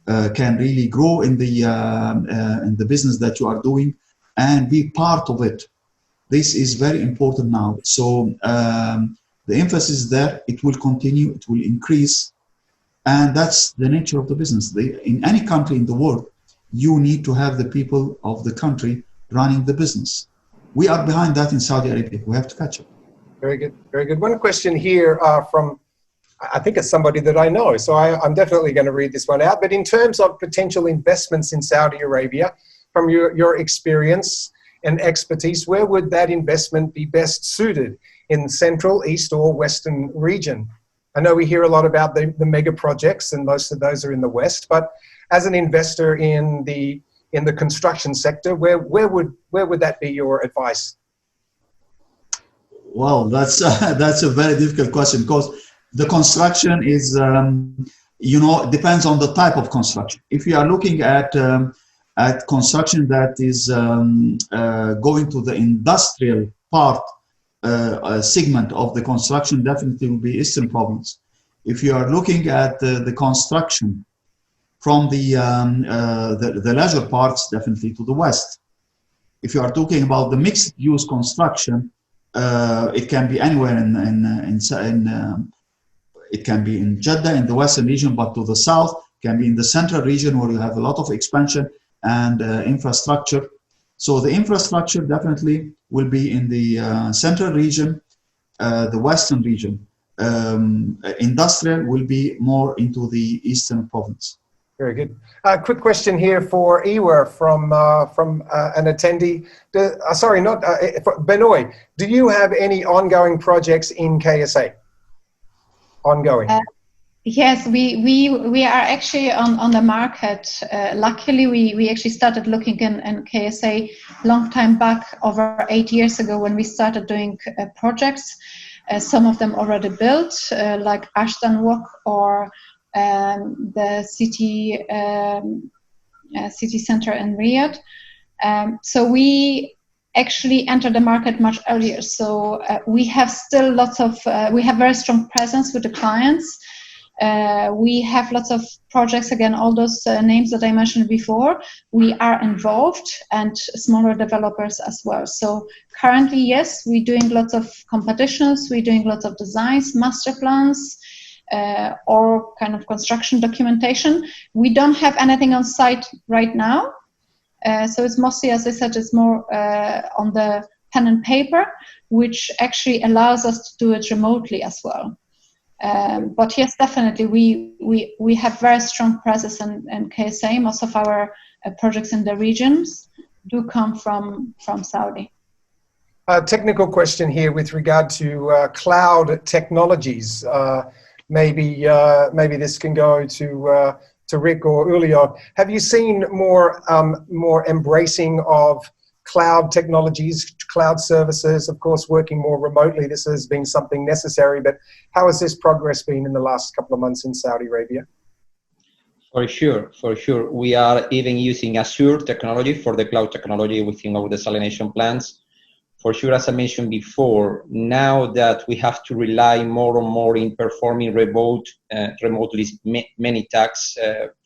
can really grow in the business that you are doing and be part of it. This is very important now. So the emphasis is there. It will continue. It will increase. And that's the nature of the business. In any country in the world, you need to have the people of the country running the business. We are behind that in Saudi Arabia. We have to catch up. Very good. Very good. One question here from, I think it's somebody that I know, so I'm definitely going to read this one out. But in terms of potential investments in Saudi Arabia, from your experience and expertise, where would that investment be best suited? In Central, East, or Western region? I know we hear a lot about the mega projects, and most of those are in the West. But as an investor in the construction sector, where would that be your advice? Well, that's a very difficult question, because the construction is, depends on the type of construction. If you are looking at at construction that is going to the industrial part segment of the construction, definitely will be Eastern Province. If you are looking at the construction from the leisure parts, definitely to the west. If you are talking about the mixed use construction, it can be anywhere it can be in Jeddah in the western region, but to the south, can be in the central region where you have a lot of expansion and infrastructure. So the infrastructure definitely will be in the central region, the western region. Industrial will be more into the Eastern Province. Very good. Quick question here for Iwa from an attendee. BENOY. Do you have any ongoing projects in KSA? Ongoing. Yes, we are actually on the market. Luckily, we actually started looking in KSA long time back, over 8 years ago, when we started doing projects. Some of them already built, like Ashton Walk or the city center in Riyadh. So we actually entered the market much earlier. So we have still we have very strong presence with the clients. We have lots of projects, again, all those names that I mentioned before, we are involved, and smaller developers as well. So currently, yes, we're doing lots of competitions, we're doing lots of designs, master plans, or kind of construction documentation. We don't have anything on site right now. So it's mostly, as I said, it's more on the pen and paper, which actually allows us to do it remotely as well. But yes, definitely, we have very strong presence in KSA. Most of our projects in the regions do come from Saudi. Technical question here with regard to cloud technologies. Maybe this can go to Rick or Julio. Have you seen more embracing of cloud technologies, cloud services? Of course, working more remotely, this has been something necessary, but how has this progress been in the last couple of months in Saudi Arabia? For sure. We are even using Azure technology for the cloud technology within our desalination plants. For sure, as I mentioned before, now that we have to rely more and more in performing remotely many tasks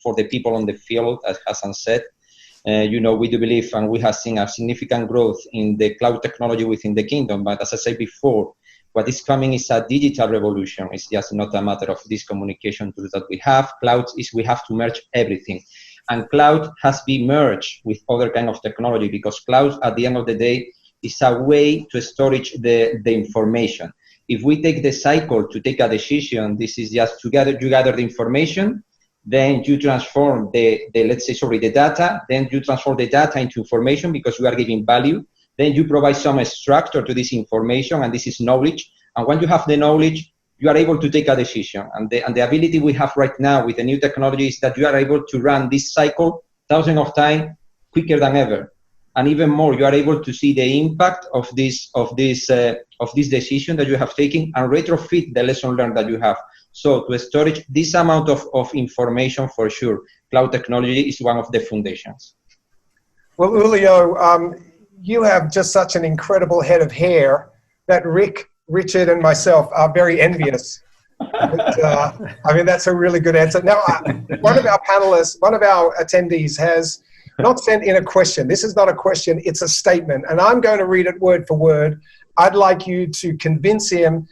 for the people on the field, as Hassan said, we do believe, and we have seen a significant growth in the cloud technology within the kingdom. But as I said before, what is coming is a digital revolution. It's just not a matter of this communication tools that we have. Cloud is we have to merge everything. And cloud has been merged with other kind of technology, because cloud, at the end of the day, is a way to storage the information. If we take the cycle to take a decision, this is just you gather the information, then you transform the data, then you transform the data into information because you are giving value, then you provide some structure to this information, and this is knowledge. And when you have the knowledge, you are able to take a decision. And the ability we have right now with the new technology is that you are able to run this cycle thousands of times quicker than ever. And even more, you are able to see the impact of this decision that you have taken and retrofit the lesson learned that you have. So to storage this amount of information, for sure, cloud technology is one of the foundations. Well, Julio, you have just such an incredible head of hair that Rick, Richard, and myself are very envious. But, that's a really good answer. Now, one of our panelists, one of our attendees has not sent in a question. This is not a question, it's a statement. And I'm going to read it word for word. I'd like you to convince him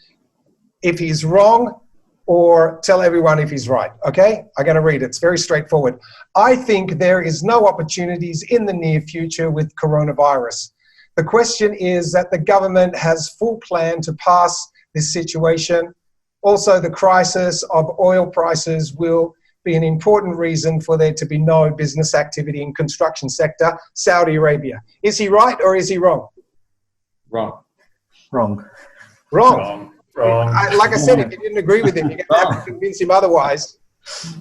if he's wrong or tell everyone if he's right, okay? I'm going to read it. It's very straightforward. I think there is no opportunities in the near future with coronavirus. The question is that the government has full plan to pass this situation. Also, the crisis of oil prices will be an important reason for there to be no business activity in construction sector, Saudi Arabia. Is he right or is he wrong? Wrong. Like I said, if you didn't agree with him, you're going to have to convince him otherwise.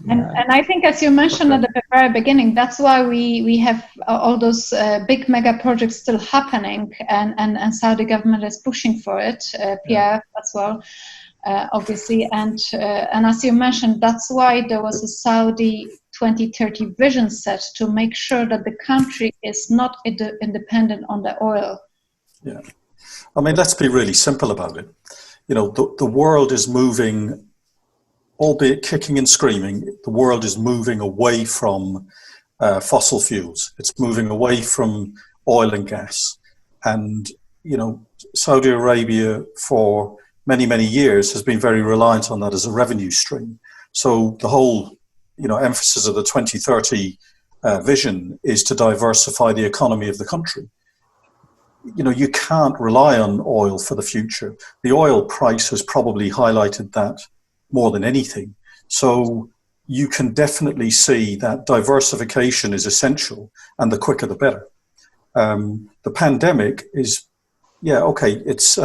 And I think, as you mentioned at the very beginning, that's why we have all those big mega projects still happening, and Saudi government is pushing for it, PIF as well. Obviously, and as you mentioned, that's why there was a Saudi 2030 vision set to make sure that the country is not independent on the oil? Yeah. I mean, let's be really simple about it. You know, the world is moving, albeit kicking and screaming, the world is moving away from fossil fuels. It's moving away from oil and gas. And, you know, Saudi Arabia for many, many years has been very reliant on that as a revenue stream. So the whole, you know, emphasis of the 2030 vision is to diversify the economy of the country. You know, you can't rely on oil for the future. The oil price has probably highlighted that more than anything. So you can definitely see that diversification is essential, and the quicker the better. The pandemic is, yeah, okay, it's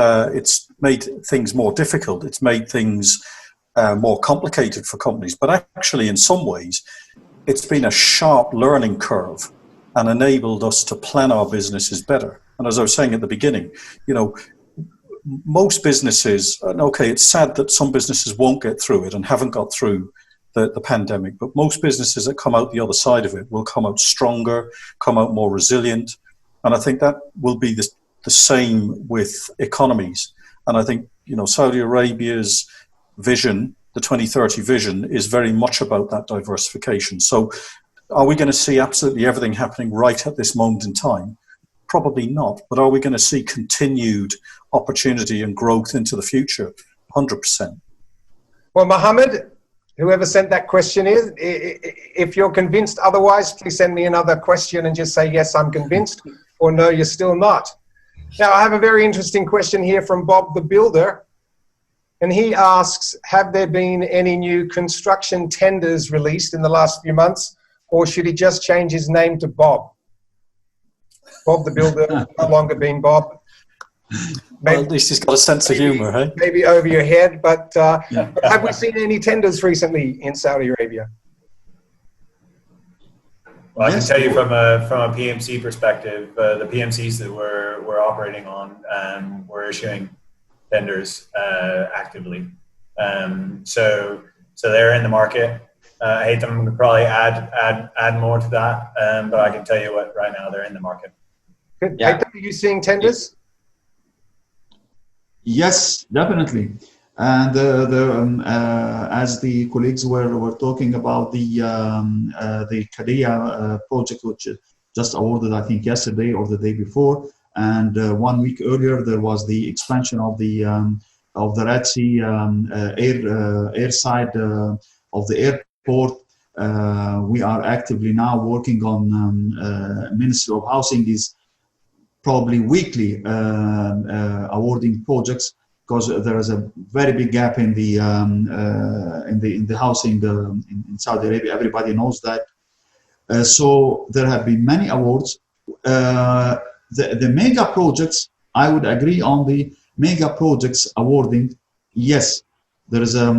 made things more difficult. It's made things more complicated for companies. But actually, in some ways, it's been a sharp learning curve and enabled us to plan our businesses better. And as I was saying at the beginning, you know, most businesses, and okay, it's sad that some businesses won't get through it and haven't got through the pandemic, but most businesses that come out the other side of it will come out stronger, come out more resilient. And I think that will be the same with economies. And I think, you know, Saudi Arabia's vision, the 2030 vision, is very much about that diversification. So are we going to see absolutely everything happening right at this moment in time? Probably not. But are we going to see continued opportunity and growth into the future? 100%. Well, Mohammed, whoever sent that question is, if you're convinced otherwise, please send me another question and just say, yes, I'm convinced, or no, you're still not. Now, I have a very interesting question here from Bob the Builder. And he asks, have there been any new construction tenders released in the last few months, or should he just change his name to Bob? Bob the Builder, no longer being Bob. Maybe, well, at least he's got a sense of humour, hey? Maybe over your head, but have we seen any tenders recently in Saudi Arabia? Well, I can tell you from a PMC perspective, the PMCs that we're operating on, we're issuing tenders actively. So they're in the market. Haytham would probably add more to that, but I can tell you what, right now they're in the market. Good. Yeah. Haytham, are you seeing tenders? Yes, definitely. And as the colleagues were talking about the Qadiyah project, which just awarded, I think, yesterday or the day before, and 1 week earlier there was the expansion of the Red Sea airside of the airport. We are actively now working on Ministry of Housing is probably weekly awarding projects, because there is a very big gap in the housing in Saudi Arabia. Everybody knows that. So there have been many awards. The mega projects, I would agree on the mega projects awarding. Yes, there is a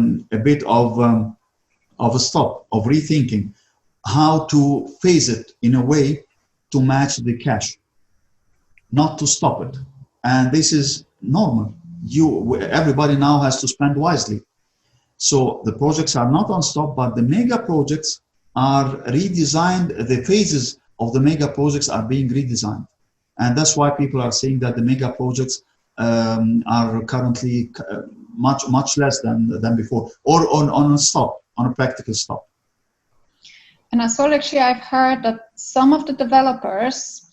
bit of a stop, of rethinking how to phase it in a way to match the cash, not to stop it. And this is normal. Everybody now has to spend wisely. So the projects are not on stop, but the mega projects are redesigned. The phases of the mega projects are being redesigned. And that's why people are saying that the mega projects are currently much less than before, or on a stop, on a practical stop. And as well, actually, I've heard that some of the developers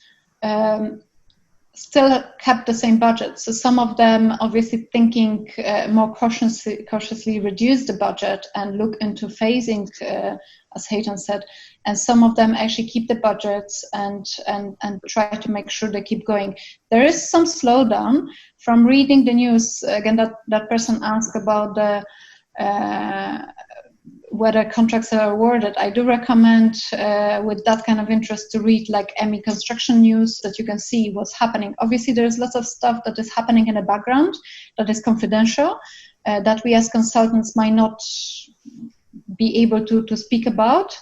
still kept the same budget. So some of them obviously thinking more cautiously reduce the budget and look into phasing, as Haytham said. And some of them actually keep the budgets and try to make sure they keep going. There is some slowdown from reading the news. Again, that person asked about the whether contracts are awarded. I do recommend with that kind of interest to read like ME Construction News, that you can see what's happening. Obviously, there's lots of stuff that is happening in the background that is confidential, that we as consultants might not be able to speak about.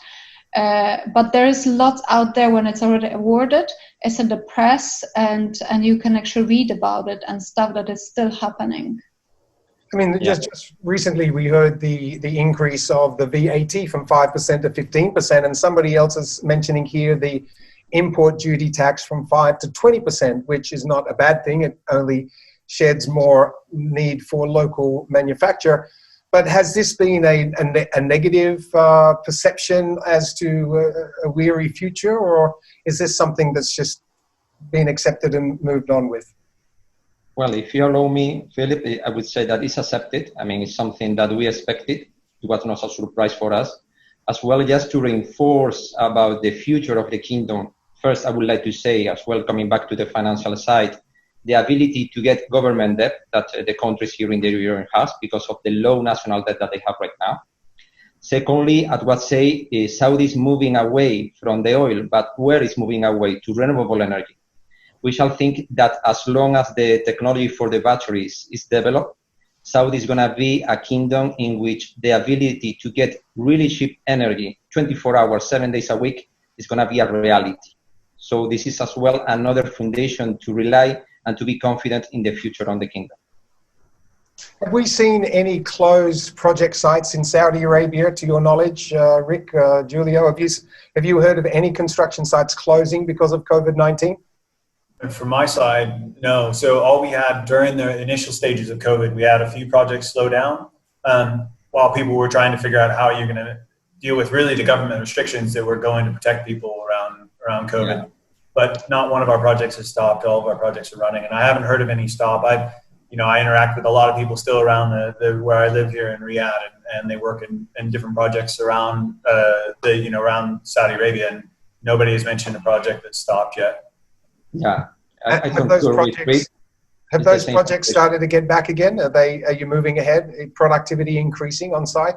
But there is lots out there when it's already awarded. It's in the press, and you can actually read about it and stuff that is still happening. I mean, just recently we heard the increase of the VAT from 5% to 15%, and somebody else is mentioning here the import duty tax from 5 to 20%, which is not a bad thing. It only sheds more need for local manufacture. But has this been a negative perception as to a weary future, or is this something that's just been accepted and moved on with? Well, if you allow me, Philip, I would say that it's accepted. I mean, it's something that we expected. It was not a surprise for us. As well, just to reinforce about the future of the kingdom, first, I would like to say, as well, coming back to the financial side, the ability to get government debt that the countries here in the region has because of the low national debt that they have right now. Secondly, I would say Saudi is moving away from the oil, but where is moving away? To renewable energy. We shall think that as long as the technology for the batteries is developed, Saudi is going to be a kingdom in which the ability to get really cheap energy 24 hours, 7 days a week is going to be a reality. So this is as well another foundation to rely and to be confident in the future on the kingdom. Have we seen any closed project sites in Saudi Arabia, to your knowledge, Rick, Julio? Have you heard of any construction sites closing because of COVID-19? From my side, no. So all we had during the initial stages of COVID, we had a few projects slow down while people were trying to figure out how you're going to deal with really the government restrictions that were going to protect people around COVID. Yeah. But not one of our projects has stopped. All of our projects are running, and I haven't heard of any stop. I interact with a lot of people still around where I live here in Riyadh, and they work in different projects around around Saudi Arabia, and nobody has mentioned a project that's stopped yet. Yeah, have those projects started to get back again? Are you moving ahead? Productivity increasing on site?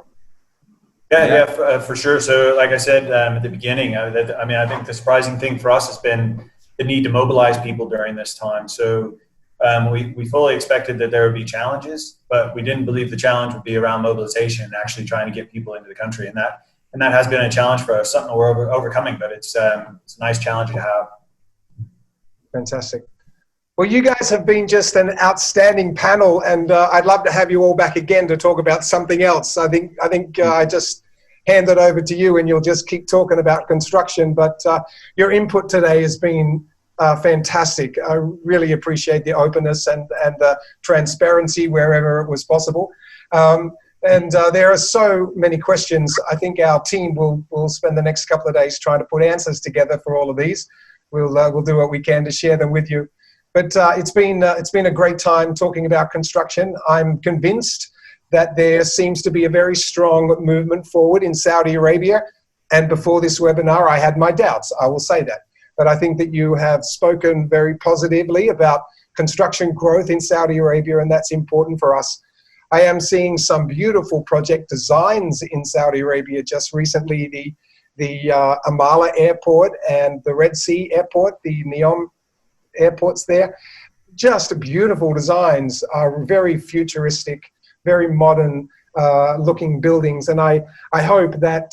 Yeah, for sure. So, like I said at the beginning, I think the surprising thing for us has been the need to mobilize people during this time. So, we fully expected that there would be challenges, but we didn't believe the challenge would be around mobilization and actually trying to get people into the country. And that has been a challenge for us, something we're overcoming. But it's a nice challenge to have. Fantastic. Well, you guys have been just an outstanding panel, and I'd love to have you all back again to talk about something else. I think I just hand it over to you, and you'll just keep talking about construction. But your input today has been fantastic. I really appreciate the openness and the transparency wherever it was possible. And there are so many questions. I think our team will spend the next couple of days trying to put answers together for all of these. We'll do what we can to share them with you. But it's been a great time talking about construction. I'm convinced that there seems to be a very strong movement forward in Saudi Arabia. And before this webinar, I had my doubts, I will say that. But I think that you have spoken very positively about construction growth in Saudi Arabia, and that's important for us. I am seeing some beautiful project designs in Saudi Arabia. Just recently, the Amala Airport and the Red Sea Airport, the Neom airports there, just beautiful designs, are very futuristic, very modern looking buildings. And I hope that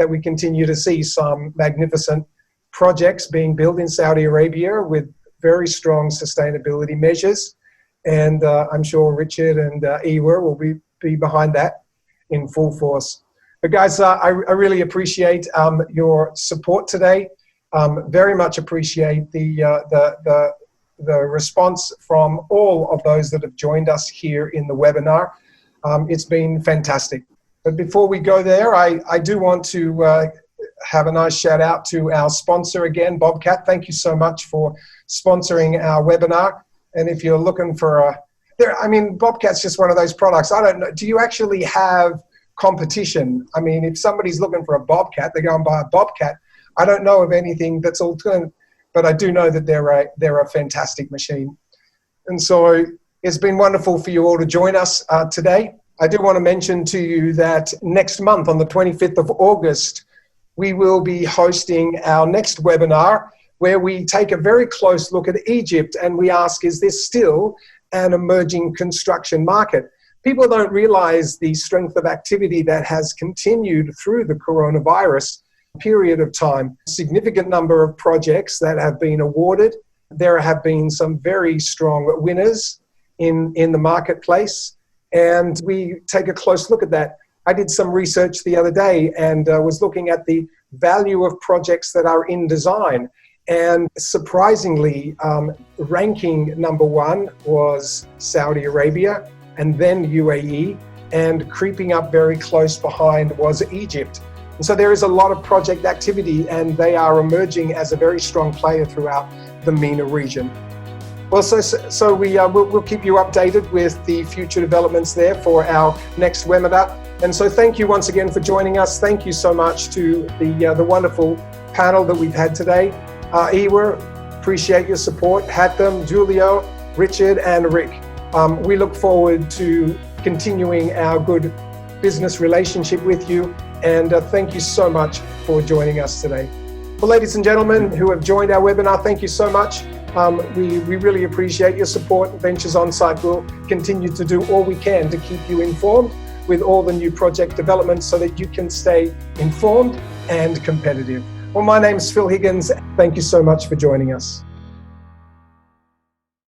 we continue to see some magnificent projects being built in Saudi Arabia with very strong sustainability measures. And I'm sure Richard and Ewa will be behind that in full force. But guys, I really appreciate your support today. Very much appreciate the response from all of those that have joined us here in the webinar. It's been fantastic. But before we go there, I do want to have a nice shout out to our sponsor again, Bobcat. Thank you so much for sponsoring our webinar. And if you're looking for Bobcat's just one of those products. I don't know. Do you actually have competition? I mean, if somebody's looking for a Bobcat, they go and buy a Bobcat. I don't know of anything that's alternative, but I do know that they're a fantastic machine. And so it's been wonderful for you all to join us today. I do want to mention to you that next month on the 25th of August, we will be hosting our next webinar where we take a very close look at Egypt and we ask, is this still an emerging construction market? People don't realize the strength of activity that has continued through the coronavirus period of time. Significant number of projects that have been awarded. There have been some very strong winners in the marketplace. and we take a close look at that. I did some research the other day and was looking at the value of projects that are in design. And surprisingly, ranking number one was Saudi Arabia and then UAE, and creeping up very close behind was Egypt. And so there is a lot of project activity, and they are emerging as a very strong player throughout the MENA region. Well, so we'll keep you updated with the future developments there for our next webinar. And so thank you once again for joining us. Thank you so much to the wonderful panel that we've had today. Iwa, appreciate your support. Hatem, Julio, Richard, and Rick. We look forward to continuing our good business relationship with you. And thank you so much for joining us today. Well, ladies and gentlemen who have joined our webinar, thank you so much. We really appreciate your support. Ventures On-Site will continue to do all we can to keep you informed with all the new project developments so that you can stay informed and competitive. Well, my name is Phil Higgins. Thank you so much for joining us.